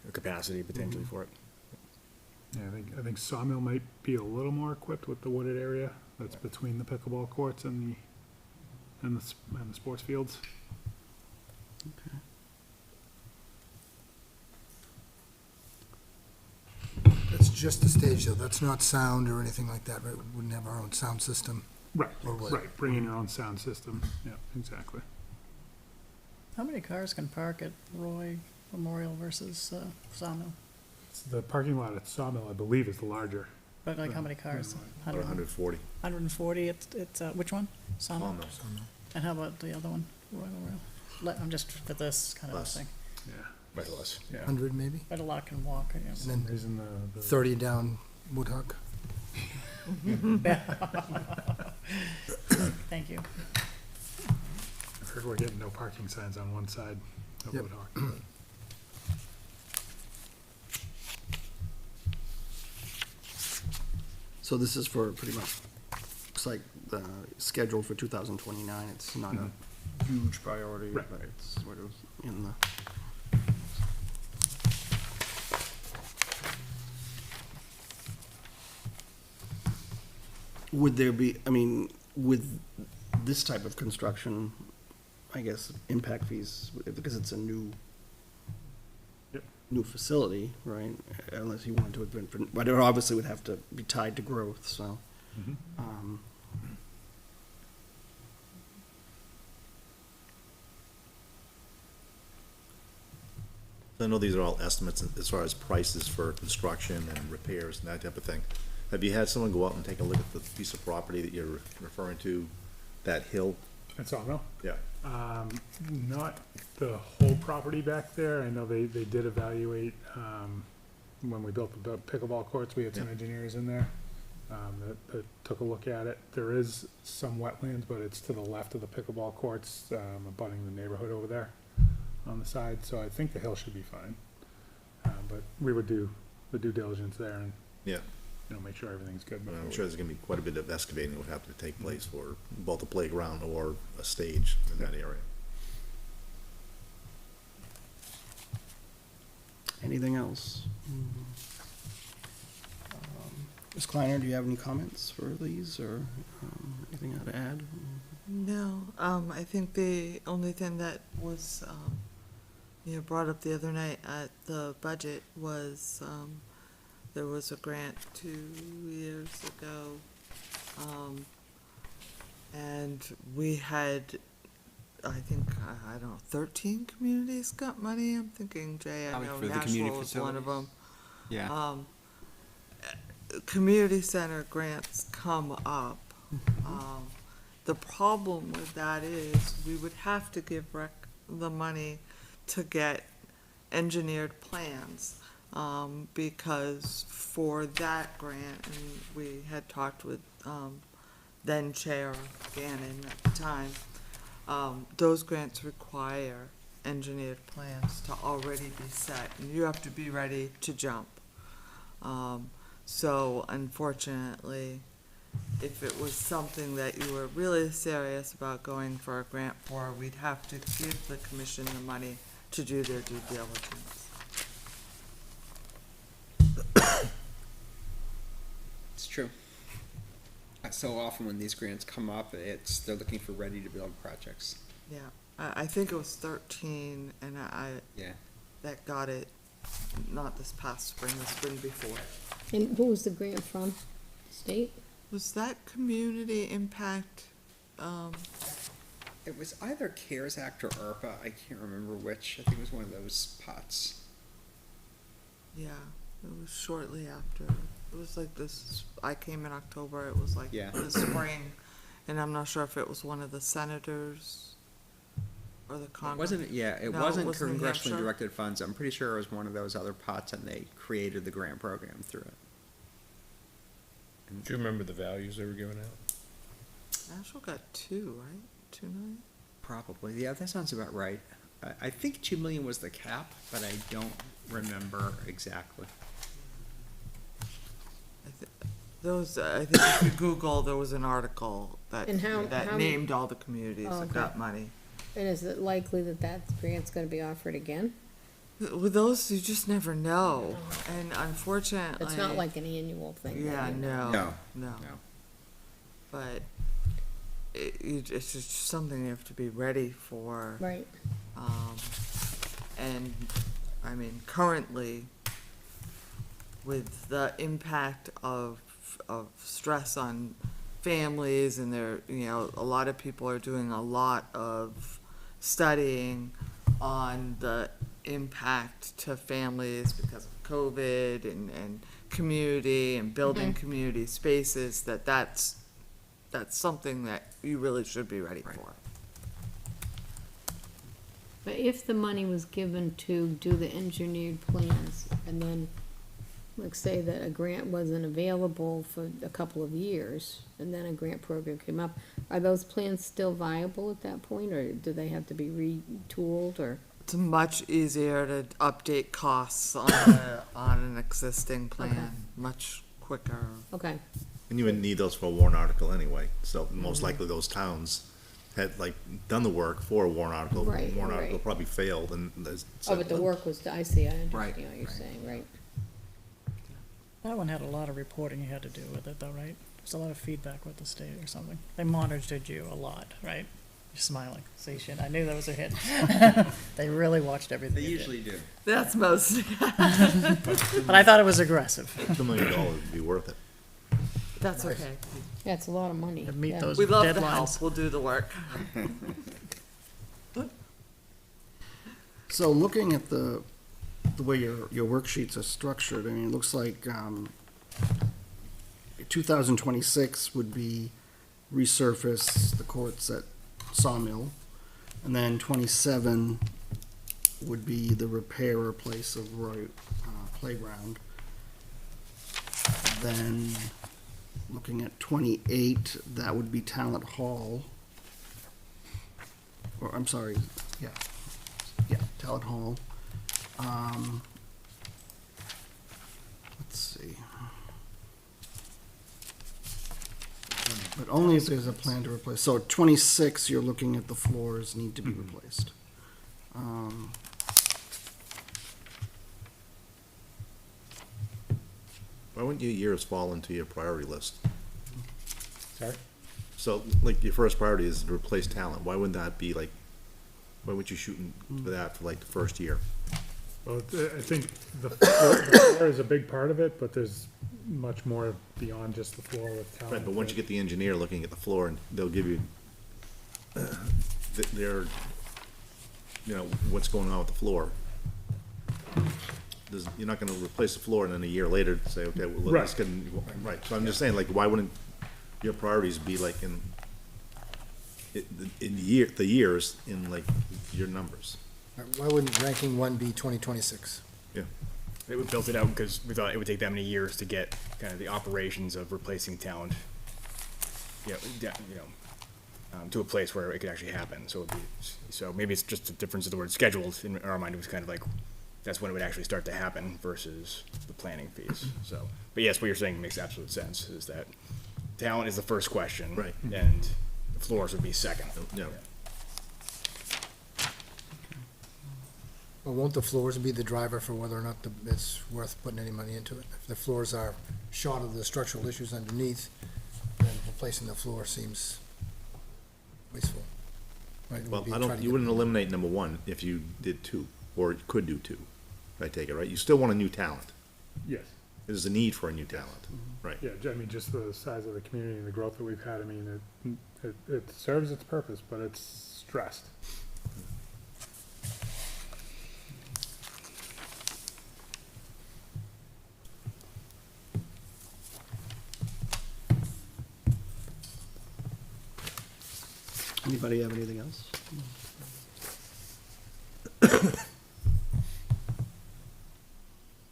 a capacity potentially for it. Yeah, I think Sawmill might be a little more equipped with the wooded area that's between the pickleball courts and the sports fields. Okay. That's just the stage, though. That's not sound or anything like that, right? We wouldn't have our own sound system. Right, Or what? right. Bring in your own sound system. Yeah, exactly. How many cars can park at Roy Memorial versus Sawmill? The parking lot at Sawmill, I believe, is the larger. But like how many cars? About 140. 140, it's, which one? Sawmill? And how about the other one, Roy Memorial? I'm just for this kind of Less. thing. Yeah. Right, less. Yeah. 100 maybe? But a lot can walk, I guess. And For some then reason, the 30 down Woodhuck. Thank you. I've heard we're getting no parking signs on one side of Yep. Woodhawk. So this is for pretty much, looks like scheduled for 2029. It's not a huge priority, Right. but it's sort of in the. Would there be, I mean, with this type of construction, I guess, impact fees, because it's a new Yep. new facility, right? Unless you wanted to have been, but it obviously would have to be tied to growth, so. Mhm. I know these are all estimates as far as prices for construction and repairs and that type of thing. Have you had someone go out and take a look at the piece of property that you're referring to, that hill? At Sawmill? Yeah. Not the whole property back there. I know they did evaluate, when we built the pickleball courts, we had some Yeah. engineers in there, that took a look at it. There is some wetlands, but it's to the left of the pickleball courts, abutting the neighborhood over there on the side, so I think the hill should be fine. But we would do the due diligence there and, Yeah. make sure everything's good. I'm before sure there's gonna be quite a bit of excavating that would have to take place for both a playground or a stage in that area. Anything else? Ms. Kleiner, do you have any comments for these, or anything to add? No, I think the only thing that was, brought up the other night at the budget was, there was a grant 2 years ago. And we had, I think, I don't know, 13 communities got money. I'm thinking, Jay, I Probably know for the community Nashville was one of them. Yeah. Community center grants come up. The problem with that is we would have to give rec the money to get engineered plans. Because for that grant, and we had talked with, then Chair Gannon at the time, those grants require engineered plans to already be set, and you have to be ready to jump. So unfortunately, if it was something that you were really serious about going for a grant for, we'd have to give the commission the money to do their due diligence. It's true. So often when these grants come up, they're looking for ready-to-build projects. Yeah, I think it was 13, and Yeah. that got it, not this past spring, the spring before. And who was the grant from? State? Was that community impact, It was either CARES Act or ARPA. I can't remember which. I think it was one of those pots. yeah, it was shortly after. It was like this, I came in October, it was like Yeah. the spring, and I'm not sure if it was one of the senators or the It Congress. wasn't, yeah, it No, wasn't wasn't New congressionally Hampshire. directed funds. I'm pretty sure it was one of those other pots, and they created the grant program through it. Do you remember the values they were giving out? Nashville got 2, right? 2 million? Probably, yeah, that sounds about right. I think 2 million was the cap, but I don't remember exactly. I think if you Google, there was an article that, And how that named all the communities Oh, that okay. got money. And is it likely that that grant's gonna be offered again? With those, you just never know, and unfortunately. It's not like an annual thing. Yeah, then, no. No. But it's just something you have to be ready for. Right. And, I mean, currently, with the impact of stress on families and a lot of people are doing a lot of studying on the impact to families because of COVID and community and building community spaces, that's something that you really should be ready for. But if the money was given to do the engineered plans, and then, like, say that a grant wasn't available for a couple of years, and then a grant program came up, are those plans still viable at that point, or do they have to be retooled, or? It's much easier to update costs on an existing plan, much quicker. Okay, And you would need those for a warrant article anyway, so most likely those towns had done the work for a warrant article. Right, Warrant article right. probably failed and there's. oh, but the work was, I see, I Right, understand what you're right. saying, right? That one had a lot of reporting you had to do with it though, right? There's a lot of feedback with the state or something. They monitored you a lot, right? You're smiling. See, shit, I knew that was a hit. They really watched everything They you did. usually do. That's most, But I thought it was aggressive. $2 million would be worth it. that's okay. Yeah, it's a lot of money. To meet yeah. those We love the help, deadlines. we'll do the work. So looking at the way your worksheets are structured, I mean, it looks like 2026 would be resurface the courts at Sawmill, and then 27 would be the repair or replace of Roy Playground. Then, looking at 28, that would be Talent Hall. Or, I'm sorry, yeah, Talent Hall. Let's see. But only if there's a plan to replace. So 26, you're looking at the floors need to be replaced. Why wouldn't your years fall into your priority list? Sorry? So, like, your first priority is to replace talent, why wouldn't that be like, why wouldn't you shoot for that for like the first year? Well, I think the floor is a big part of it, but there's much more beyond just the floor with talent. Right, but once you get the engineer looking at the floor, and they'll give you, their, you know, what's going on with the floor. You're not gonna replace the floor and then a year later say, okay, well, let's get, right, so I'm just saying, like, why wouldn't your priorities be like in the years, in like your numbers? Why wouldn't ranking one be 2026? Yeah. We built it out because we thought it would take that many years to get kind of the operations of replacing talent, to a place where it could actually happen. So maybe it's just a difference of the word scheduled. In our mind, it was kind of like, that's when it would actually start to happen versus the planning phase. So, but yes, what you're saying makes absolute sense, is that talent is the first question. Right. And the floors would be second. Yeah. Well, won't the floors be the driver for whether or not it's worth putting any money into it? If the floors are short of the structural issues underneath, then replacing the floor seems wasteful. Right? It would Well, be I try don't, to you get- wouldn't eliminate number one if you did two, or you could do two, I take it, right? You still want a new talent. Yes, There's a need for a new talent, right? yeah, I mean, just the size of the community and the growth that we've had, I mean, it serves its purpose, but it's stressed. Anybody have anything else?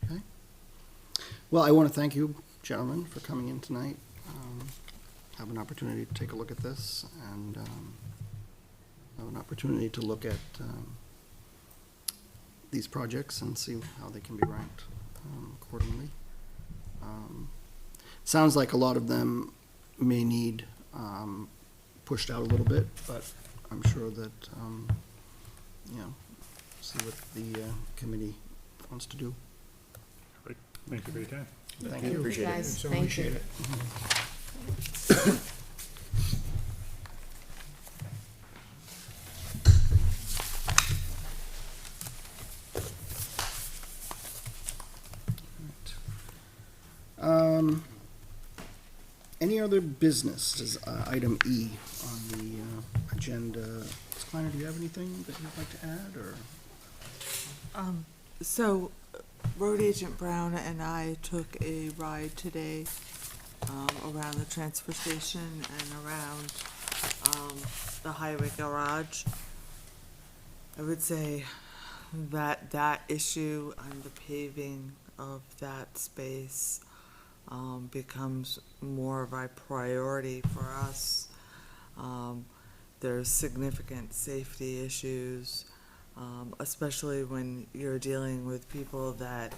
Okay. Well, I want to thank you, gentlemen, for coming in tonight. Have an opportunity to take a look at this, and have an opportunity to look at these projects and see how they can be ranked accordingly. Sounds like a lot of them may need pushed out a little bit, but I'm sure that, see what the committee wants to do. Great. Thank you for your time. Thank you. Appreciate it. Guys, thank you. Any other business is item E on the agenda. Ms. Kleiner, do you have anything that you'd like to add, or? So, Road Agent Brown and I took a ride today, around the transfer station and around, the highway garage. I would say that issue and the paving of that space, becomes more of a priority for us. There's significant safety issues, especially when you're dealing with people that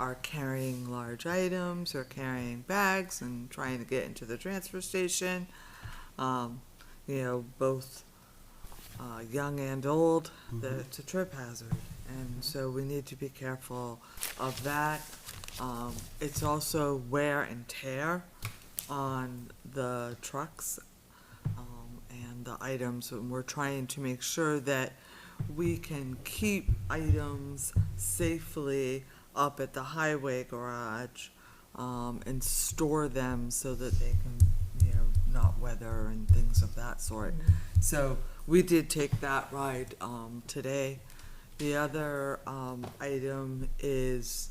are carrying large items or carrying bags and trying to get into the transfer station. Both young and old, it's a trip hazard. And so we need to be careful of that. It's also wear and tear on the trucks, and the items, and we're trying to make sure that we can keep items safely up at the highway garage, and store them so that they can, not weather and things of that sort. So we did take that ride, today. The other, item is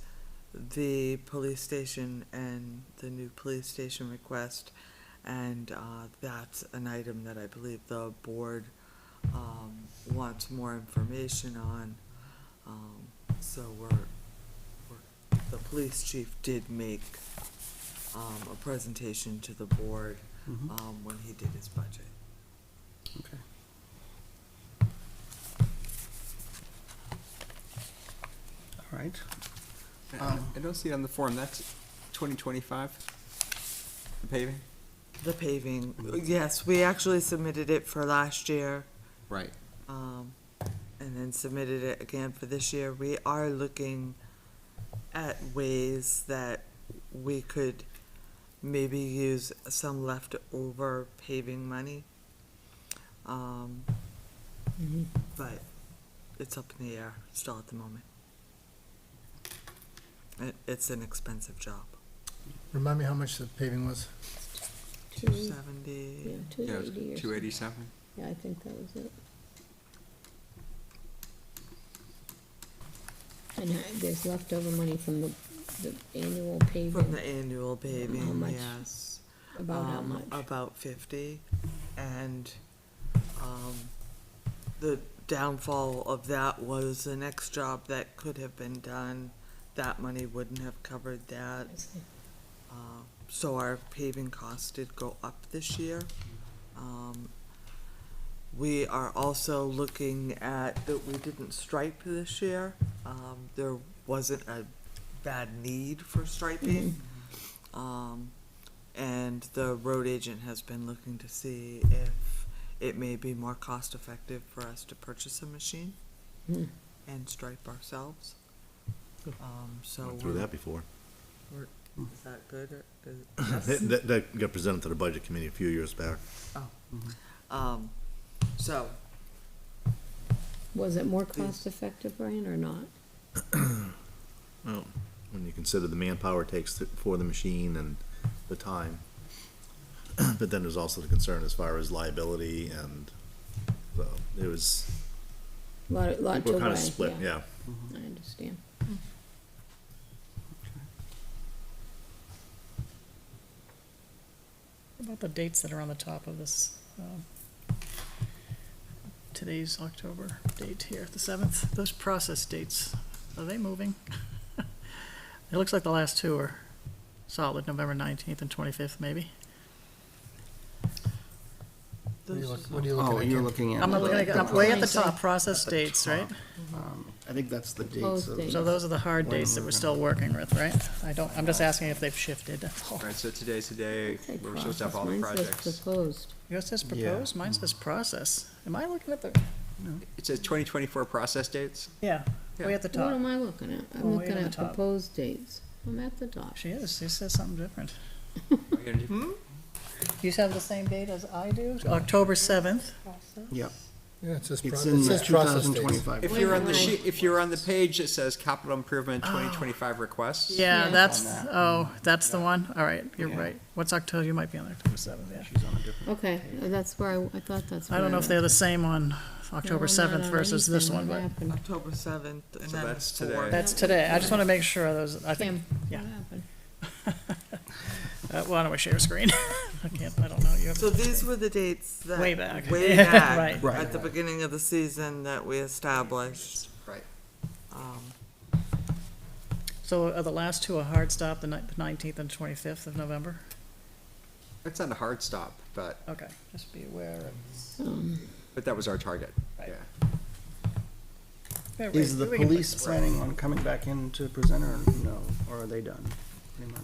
the police station and the new police station request, and that's an item that I believe the board wants more information on. So the police chief did make a presentation to the board when he did his budget. Okay. All right. I don't see it on the form, that's 2025, the paving? The paving, yes, we actually submitted it for last year, Right. and then submitted it again for this year. We are looking at ways that we could maybe use some leftover paving money. But it's up in the air still at the moment. It's an expensive job. Remind me how much the paving was? 270. Yeah, 280 or something. 287. Yeah, I think that was it. And there's leftover money from the annual From paving, the annual paving, much? yes. about how much? About 50. And, the downfall of that was the next job that could have been done, that money wouldn't have covered that. I see. So our paving costs did go up this year. We are also looking at, that we didn't stripe this year. There wasn't a bad need for striping. And the road agent has been looking to see if it may be more cost effective for us to purchase a machine and stripe ourselves. So Went through that before. is that good? Yes? That got presented to the budget committee a few years back. So, Was it more cost effective, Brian, or not? Well, when you consider the manpower it takes for the machine and the time. But then there's also the concern as far as liability, and so it was, Lot to we're kind weigh, of split, yeah. I understand. What about the dates that are on the top of this? Today's October date here, the 7th. Those process dates, are they moving? It looks like the last two are solid, November 19th and 25th, maybe. What are you those- looking Oh, at? you're Kim? looking at. I'm looking at, I'm way at the top, process At the dates, right? I think that's the dates Proposed of. dates. So those are the hard When dates that we're we're gonna- still working with, right? I'm just asking if they've shifted, that's all. All right, so today's the day Say we're supposed to have process. all the Mine says projects. proposed. Yours says Yeah. proposed, mine says process. Am I looking at the, It says 2024 process dates. yeah, way at the What top. am I looking at? Oh, I'm way looking on the at top. proposed dates. I'm at the top. She is, she says something different. Are you gonna do- You have the same date as I do? October 7th? Yep, Yeah, it says, it's it in says process dates. 2025. If Wait you're a on the minute. sheet, if you're on the page that says capital improvement 2025 requests. Yeah, Yeah. that's, oh, that's the one? All right, you're Yeah. right. What's October, you might be on October 7th, yeah. She's on a different. Okay, that's where I thought that's where. I don't know if they're the same on No, October I'm not 7th on versus this anything. one, What but happened? October 7th, and So then that's 4. today. that's today. I just want to make sure those, I think, Kim, yeah. what happened? Why don't we share a screen? I don't know. You have So these were the dates that. Way back. Way Yeah, back, right. Right. at the beginning of the season that we established. Right. So are the last two a hard stop, the 19th and 25th of November? It's not a hard stop, but Okay, just be aware of. that was our target. Right. Yeah. Is the police planning on coming back in to present or no, or are they done? Pretty much.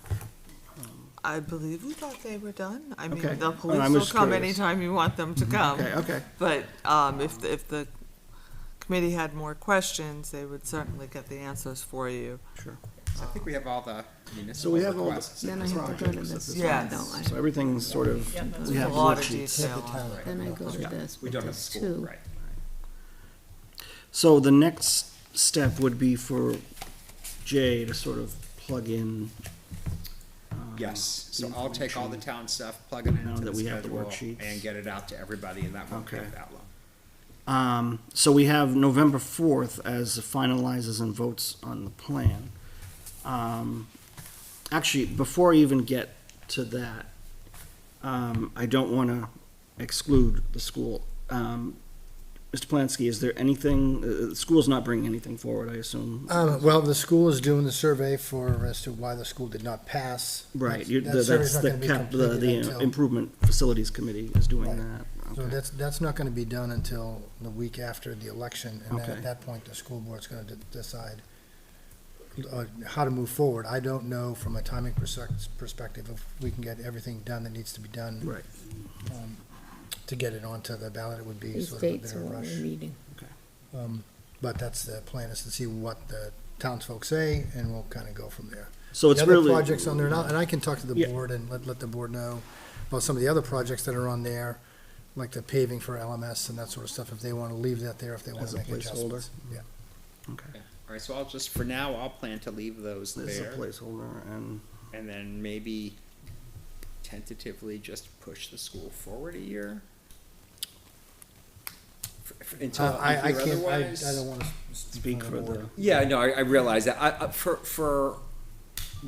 I believe we thought they were done. I mean, Okay. the Oh, police I'm will just come curious. anytime you want them to come. Okay. But, if the committee had more questions, they would certainly get the answers for you. Sure. So I think we have all the So municipal we have all requests. Then I have to go to projects at this this one, Yes. don't I? So everything's sort of, Yeah, that's we have A lot of worksheets. detail on it. Then I go to this, We but don't have there's school, two. right. So the next step would be for Jay to sort of plug in. Yes, the so I'll take all the information. town stuff, plug it Now into that the we have the schedule, worksheets. and get it out to everybody, and that won't Okay. take that long. So we have November 4th as finalizes and votes on the plan. Actually, before I even get to that, I don't want to exclude the school. Mr. Plansky, is there anything, the school's not bringing anything forward, I assume? Well, the school is doing the survey as to why the school did not pass. Right, That survey's that's not the gonna be cap, completed the until- Improvement Facilities Committee is doing Right. that. So Okay. that's not gonna be done until the week after the election, and then Okay. at that point, the school board's gonna decide how to move forward. I don't know from a timing perspective if we can get everything done that needs to be done. Right. To get it onto the ballot, it would be These sort of a dates bit are of a what rush. we're meeting. But that's the plan, is to see what the townsfolk say, and we'll kind of go from there. So it's The other really. projects on there, and I can talk to the Yeah. board and let the board know about some of the other projects that are on there, like the paving for LMS and that sort of stuff, if they want to leave that there, if they want As to a make adjustments. placeholder? Yeah. Okay. All right, so I'll just, for now, I'll plan to leave those There's a there, placeholder and, and then maybe tentatively just push the school forward a year? Until I I hear can't, otherwise? I don't want to speak for the. Yeah, no, I realize that. For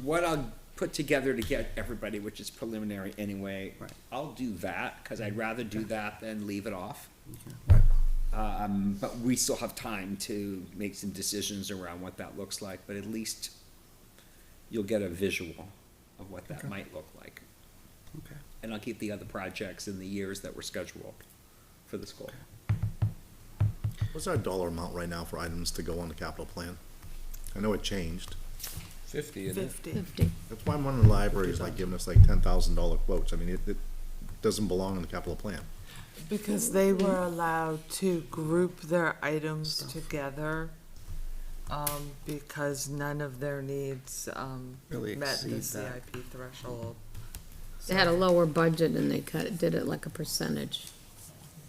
what I'll put together to get everybody, which is preliminary anyway, Right. I'll do that, because I'd rather do that than leave it off. Right. But we still have time to make some decisions around what that looks like, but at least you'll get a visual of what that might look like. Okay. And I'll keep the other projects in the years that were scheduled for the school. What's our dollar amount right now for items to go on the capital plan? I know it changed. 50, isn't it? 50. That's why I'm wondering the library is like giving us like $10,000 quotes. I mean, it doesn't belong in the capital plan. Because they were allowed to group their items together, because none of their needs, Really met the exceed that. CIP threshold. They had a lower budget and they did it like a percentage.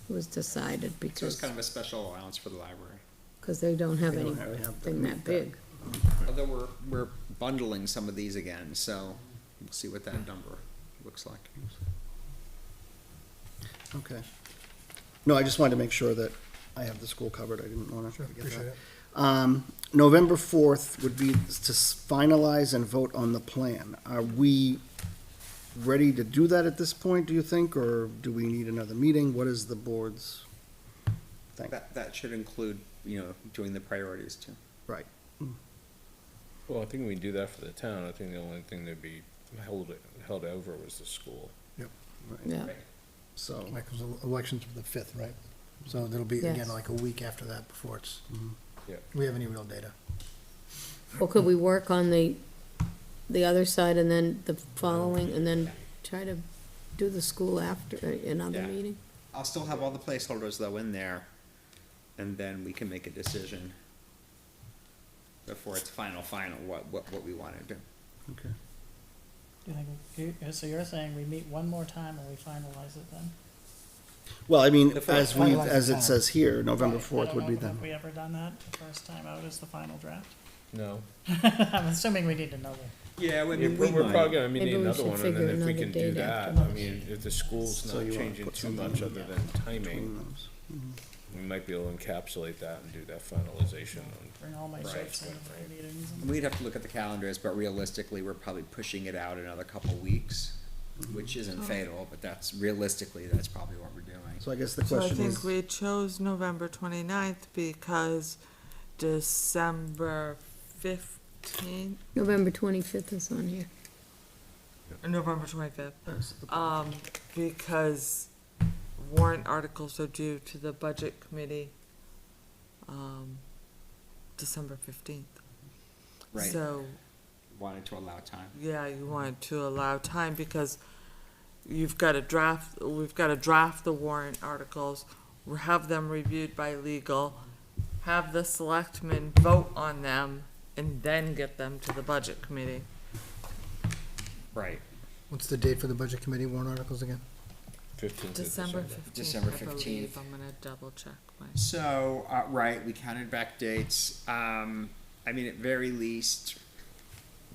It was decided So it's because, kind of a special allowance for the library. because they don't have They don't really have anything that big. Although we're bundling some of these again, so we'll see what that number looks like. Okay. No, I just wanted to make sure that I have the school covered. I didn't want to Sure, forget appreciate that. it. November 4th would be to finalize and vote on the plan. Are we ready to do that at this point, do you think, or do we need another meeting? What is the board's thing? That should include, doing the priorities too. Right. Well, I think we can do that for the town. I think the only thing that'd be held over was the school. Right. Yeah. So, Michael's election's the 5th, right? So it'll be, again, Yes. like a week after that before it's, Yeah. do we have any real data? Well, could we work on the other side and then the following, and then try to do the school after, another Yeah. meeting? I'll still have all the placeholders though in there, and then we can make a decision before it's final, what we wanna do. okay. Do you think, so you're saying we meet one more time and we finalize it then? Well, I mean, The fourth. as it says here, November Right, I 4th don't would be know, then. Have we ever done that, the first time out as the final draft? No. I'm assuming we need another. Yeah, Yeah, we're probably gonna Maybe need we another should one, and figure then if we another can do date that, after I this. mean, if the school's So not you wanna changing put too something much in other than timing, Between those. we might be able to encapsulate that and do that finalization on. Bring all my Right, shirts in right, for right. meetings. We'd have to look at the calendars, but realistically, we're probably pushing it out another couple weeks, which isn't fatal, but that's probably what we're doing. So I guess the So I question think is, we chose November 29th because December 15th, November 25th is on here. November 25th. Because warrant articles are due to the budget committee, December 15th. Right. So, Wanted to allow time. yeah, you wanted to allow time because we've got to draft the warrant articles, have them reviewed by legal, have the selectmen vote on them, and then get them to the budget committee. Right. What's the date for the budget committee warrant articles again? 15th of December December. 15th, December I 15th. believe. I'm gonna double check my. So, right, we counted back dates. I mean, at very least,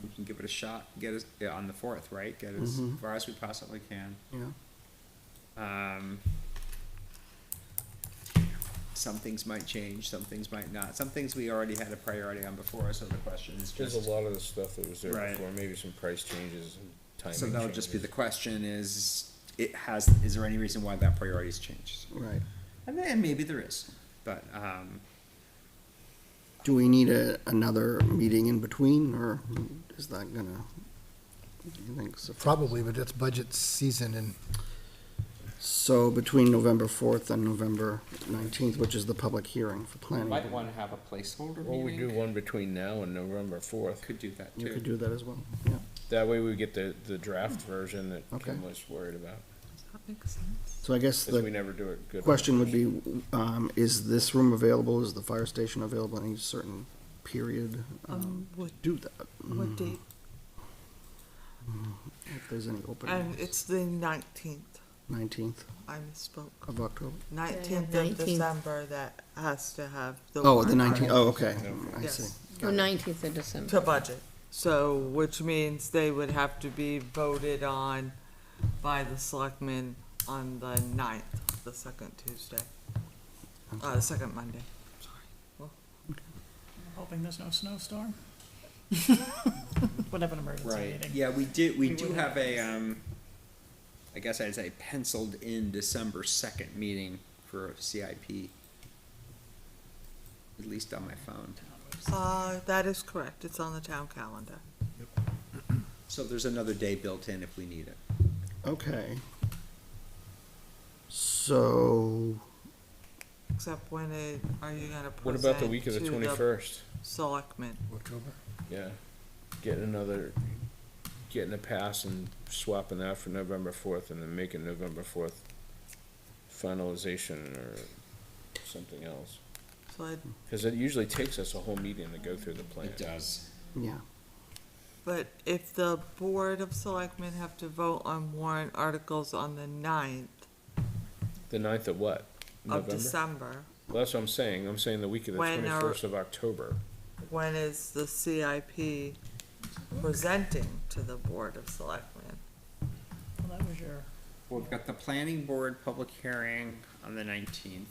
we can give it a shot, get us on the 4th, right? Get as far as we possibly can. yeah, Some things might change, some things might not. Some things we already had a priority on before, so the question is There's just. a lot of the stuff that was there Right. before, maybe some price changes and timing So that'll just be the changes. question is there any reason why that priority's changed? right. And then maybe there is, but, Do we need another meeting in between, or is that gonna, do you think? Probably, but it's budget season and So between November 4th and November 19th, which is the public hearing for we planning. might wanna have a placeholder Well, we do meeting. one between now and November 4th. Could do that You could too. do that as well, yeah. That way we get the draft version that Okay. Kim was worried about, Does that make sense? So I guess because we the never do it good. question would be, is this room available? Is the fire station available any certain period? What, Do that. what date? If there's any And openings. it's the 19th, 19th I misspoke. of October. 19th of 19th. December that has to have the. Oh, the warrant 19th, article oh, okay, I Yes. see. Oh, 19th of December. To budget, so, which means they would have to be voted on by the selectmen on the 9th, the second Tuesday, the second Monday. I'm hoping there's no snowstorm. Would have an emergency Right, meeting. yeah, we do would have a, I guess I'd say penciled in December 2nd meeting for CIP. At least on my phone. That is correct, it's on the town calendar. So there's another day built in if we need it. Okay. So, Except when are you gonna What present about the week of the to 21st? Selectmen? October? Yeah, getting a pass and swapping that for November 4th and then making November 4th finalization or something else. So I'd Because it usually takes us a whole meeting to go through the plan. It does. yeah, But if the Board of Selectmen have to vote on warrant articles on the 9th The 9th of what? of November? December, Well, that's what I'm saying. I'm saying the week of the When are- 21st of October. when is the CIP presenting to the Board of Selectmen? Well, that was your, Well, we've got the planning board public hearing on the 19th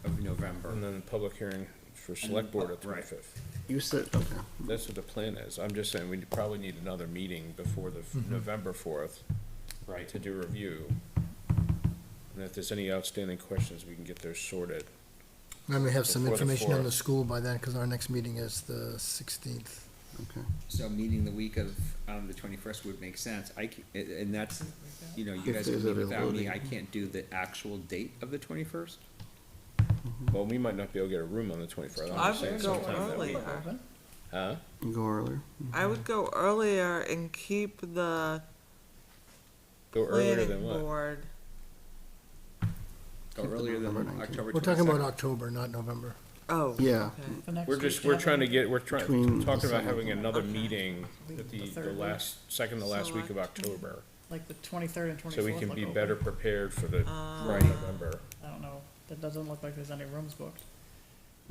of November. And then the public hearing for select board at Right. 25th. you said, okay. That's what the plan is. I'm just saying we probably need another meeting before the November 4th. Right. To do review. And if there's any outstanding questions, we can get those sorted. And we have some Before the information on the 4th. school by then, because our next meeting is the 16th. Okay. So meeting the week of, the 21st would make sense. And that's, you know, you If guys can there's meet without me. availability. I can't do the actual date of the 21st. Well, we might not be able to get a room on the 21st. I I'm just saying would go sometime that week. earlier. Huh? You go earlier. I would go earlier and keep the Go earlier planning than what? board. Go Keep it earlier than November 19th. October 22nd. We're talking about October, not November. Oh, Yeah. okay. the next We're week just, you we're have trying to any- get, Between talking about the having another Okay. meeting at The the third second to last week of October. Like the 23rd and 24th. So we can look be open. better prepared for the Right. November. I don't know, that doesn't look like there's any rooms booked.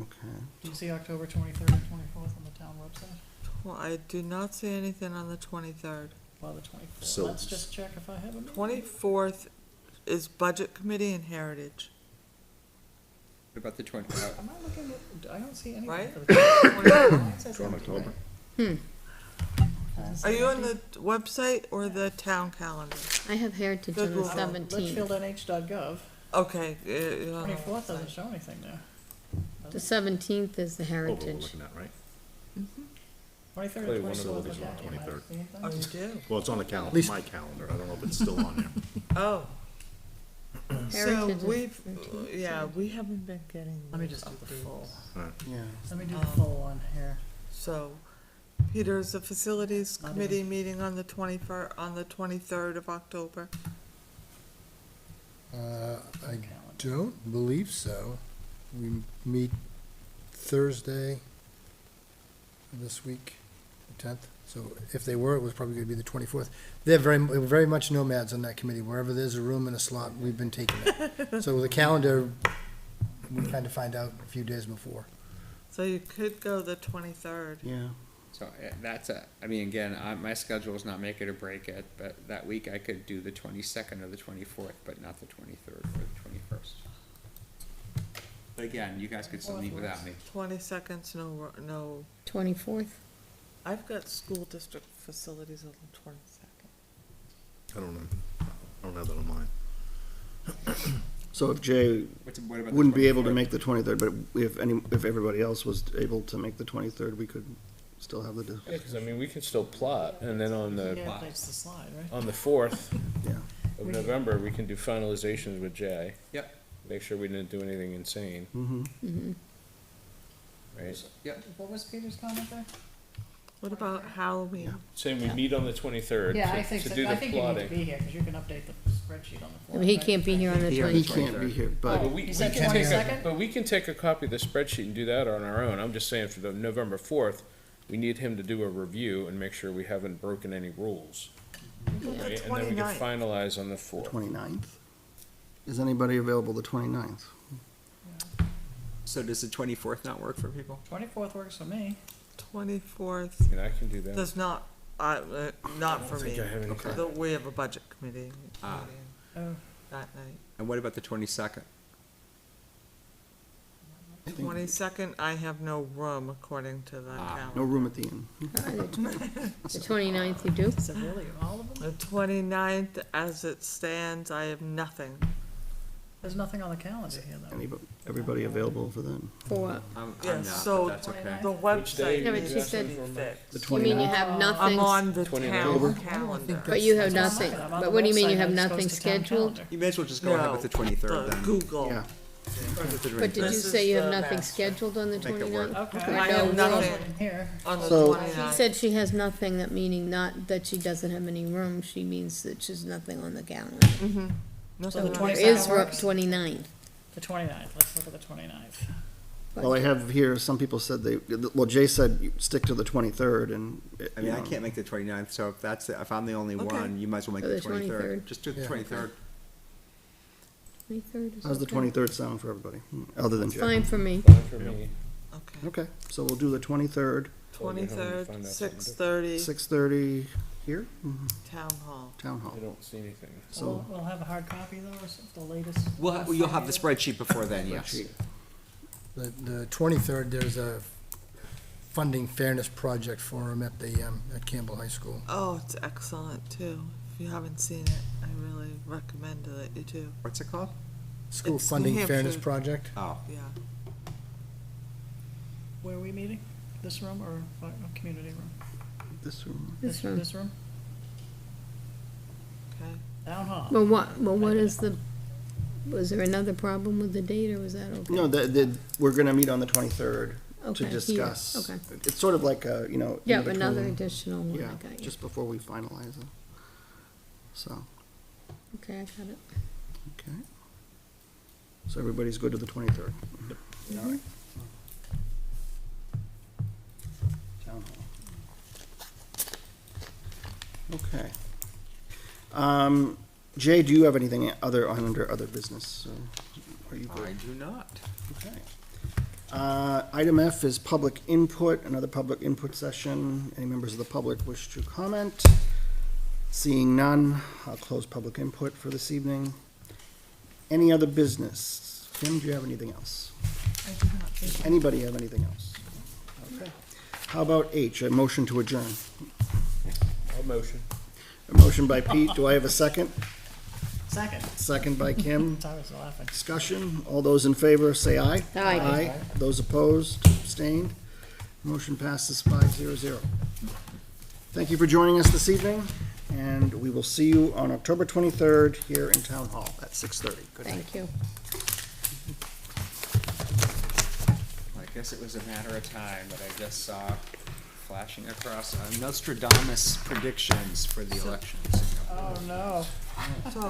Okay. Do you see October 23rd and 24th on the town website? Well, I do not see anything on the 23rd. Well, the 24th. So- Let's just check if I have a meeting. 24th is Budget Committee and Heritage. What about the 20th? Am I looking at, I don't see anything Right? for the 24th. It says From empty. October. Doesn't Are say you on empty. the website or the town calendar? I have Heritage on the Google. 17th. Litchfieldnh.gov, Okay. 24th doesn't show anything there. The 17th is the Oh, what we're Heritage. looking at, right? 23rd Play and one of 24th. those look on at. the Am I 23rd. seeing Oh, things? you do? Well, it's on the calendar, least- my calendar. I don't know if it's still on there. Oh. So Heritage is we've, 13th, yeah, we haven't been getting. Let me just do those the full, Yeah. let me do the Um, full one here. So, Peter, is the Facilities Not Committee meeting on the 23rd of October? I don't believe so. We meet Thursday this week, the 10th. So if they were, it was probably gonna be the 24th. They're very much nomads on that committee. Wherever there's a room and a slot, we've been taking it. So the calendar, we kind of find out a few days before. So you could go the 23rd. Yeah. So that's I mean, again, my schedule is not make it or break it, but that week I could do the 22nd or the 24th, but not the 23rd or the 21st. But again, you guys could still meet without me. 22nd's no, 24th? I've got school district facilities on the 22nd. I don't know. I don't have that on mine. So if Jay What about the wouldn't be able to 24th? make the 23rd, but if everybody else was able to make the 23rd, we could still have the, Yeah, because I mean, we can still plot, and then on the, Yeah, that's the slide, right? on the 4th yeah. of November, we can do finalizations with Jay. Yep. Make sure we didn't do anything insane, Mm-hmm. right? Yep. What was Peter's comment there? What about Halloween? Saying we meet on the 23rd Yeah, I to think, to so. do I the think you need to plotting. be here, because you can update the spreadsheet on the I floor. mean, he right? can't be here on the Here. 23rd. He can't be here, Oh, but but we You can said take a, 22nd? but we can take a copy of the spreadsheet and do that on our own. I'm just saying for the November 4th, we need him to do a review and make sure we haven't broken any rules. Right, and then we can 29th. finalize on the fourth. 29th? Is anybody available the 29th? So does the 24th not work for people? 24th works for me. 24th I mean, I can do that. does not, not for I think me. I have anything. We have a budget committee Ah. meeting Oh, that night. And what about the 22nd? 22nd, I have no room according to the No calendar. room at the inn. The 29th you do? is it really all of them? The 29th, as it stands, I have nothing. There's nothing on the calendar here, though. Everybody available for then? For what? I'm Yeah, not, so- but that's okay. The website Yeah, but she needs to said- be fixed. The You mean you 29th? have nothing, I'm on the 29th. town calendar. but you have That's what I'm nothing, looking at. I'm on but the what do you mean you website, have it just nothing goes to town scheduled? calendar. You may as well just go ahead with the 23rd The then. Google. Yeah. But did you This say is you have the nothing master. scheduled on the Make it work. 29th? Okay. Or I no have room? nothing In here. on the So- 29th. She said she has nothing, that meaning not that she doesn't have any room, she means that she's nothing on the calendar. No, So no, the no. There 22nd is works? 29th. The 29th, let's look at the 29th. Well, I have here, some people said well, Jay said you stick to the 23rd and. I mean, I can't make the 29th, so if I'm the only Okay. one, you might as well make So the the 23rd. 23rd. Just do the Yeah. 23rd. 23rd is How's the okay. 23rd sound for everybody, other than Jay? Fine for me. Fine for me. Okay. Okay, so we'll do the 23rd, 23rd, Find out something 6:30, 6:30 here, Town Hall. Town Hall. I don't see anything. So, We'll have a hard copy, though, or the latest? You'll have the spreadsheet before then, yes. Spreadsheet. The 23rd, there's a funding fairness project forum at at Campbell High School. Oh, it's excellent too. If you haven't seen it, I really recommend that you do. What's it called? School It's New funding fairness Hampshire. project. Oh, Yeah. Where are we meeting? This room or a community room? this room. This room. This room? Okay. Town hall. Well, what is the, was there another problem with the date, or was that okay? No, we're gonna meet on the 23rd Okay, to here, discuss. okay. It's sort of like a, in Yeah, between- another additional one, Yeah, I got you. just before we finalize it. So, Okay, I got it. okay. So everybody's good to the 23rd? All right. Town hall. Okay. Jay, do you have anything under other business? So, are you good? I do not. Okay. Item F is public input, another public input session. Any members of the public wish to comment? Seeing none, I'll close public input for this evening. Any other business? Kim, do you have anything else? I do not think. Anybody have anything else? Okay. How about H, a motion to adjourn? I'll motion. A motion by Pete, do I have a second? Second. Second by Kim. I was laughing. Discussion, all those in favor say aye. Aye. Those opposed, abstained, motion passes 5-0. Thank you for joining us this evening, and we will see you on October 23rd here in Town Hall at 6:30. Good night. Thank you. I guess it was a matter of time, but I just saw flashing across Nostradamus predictions for the elections. Oh, no. So,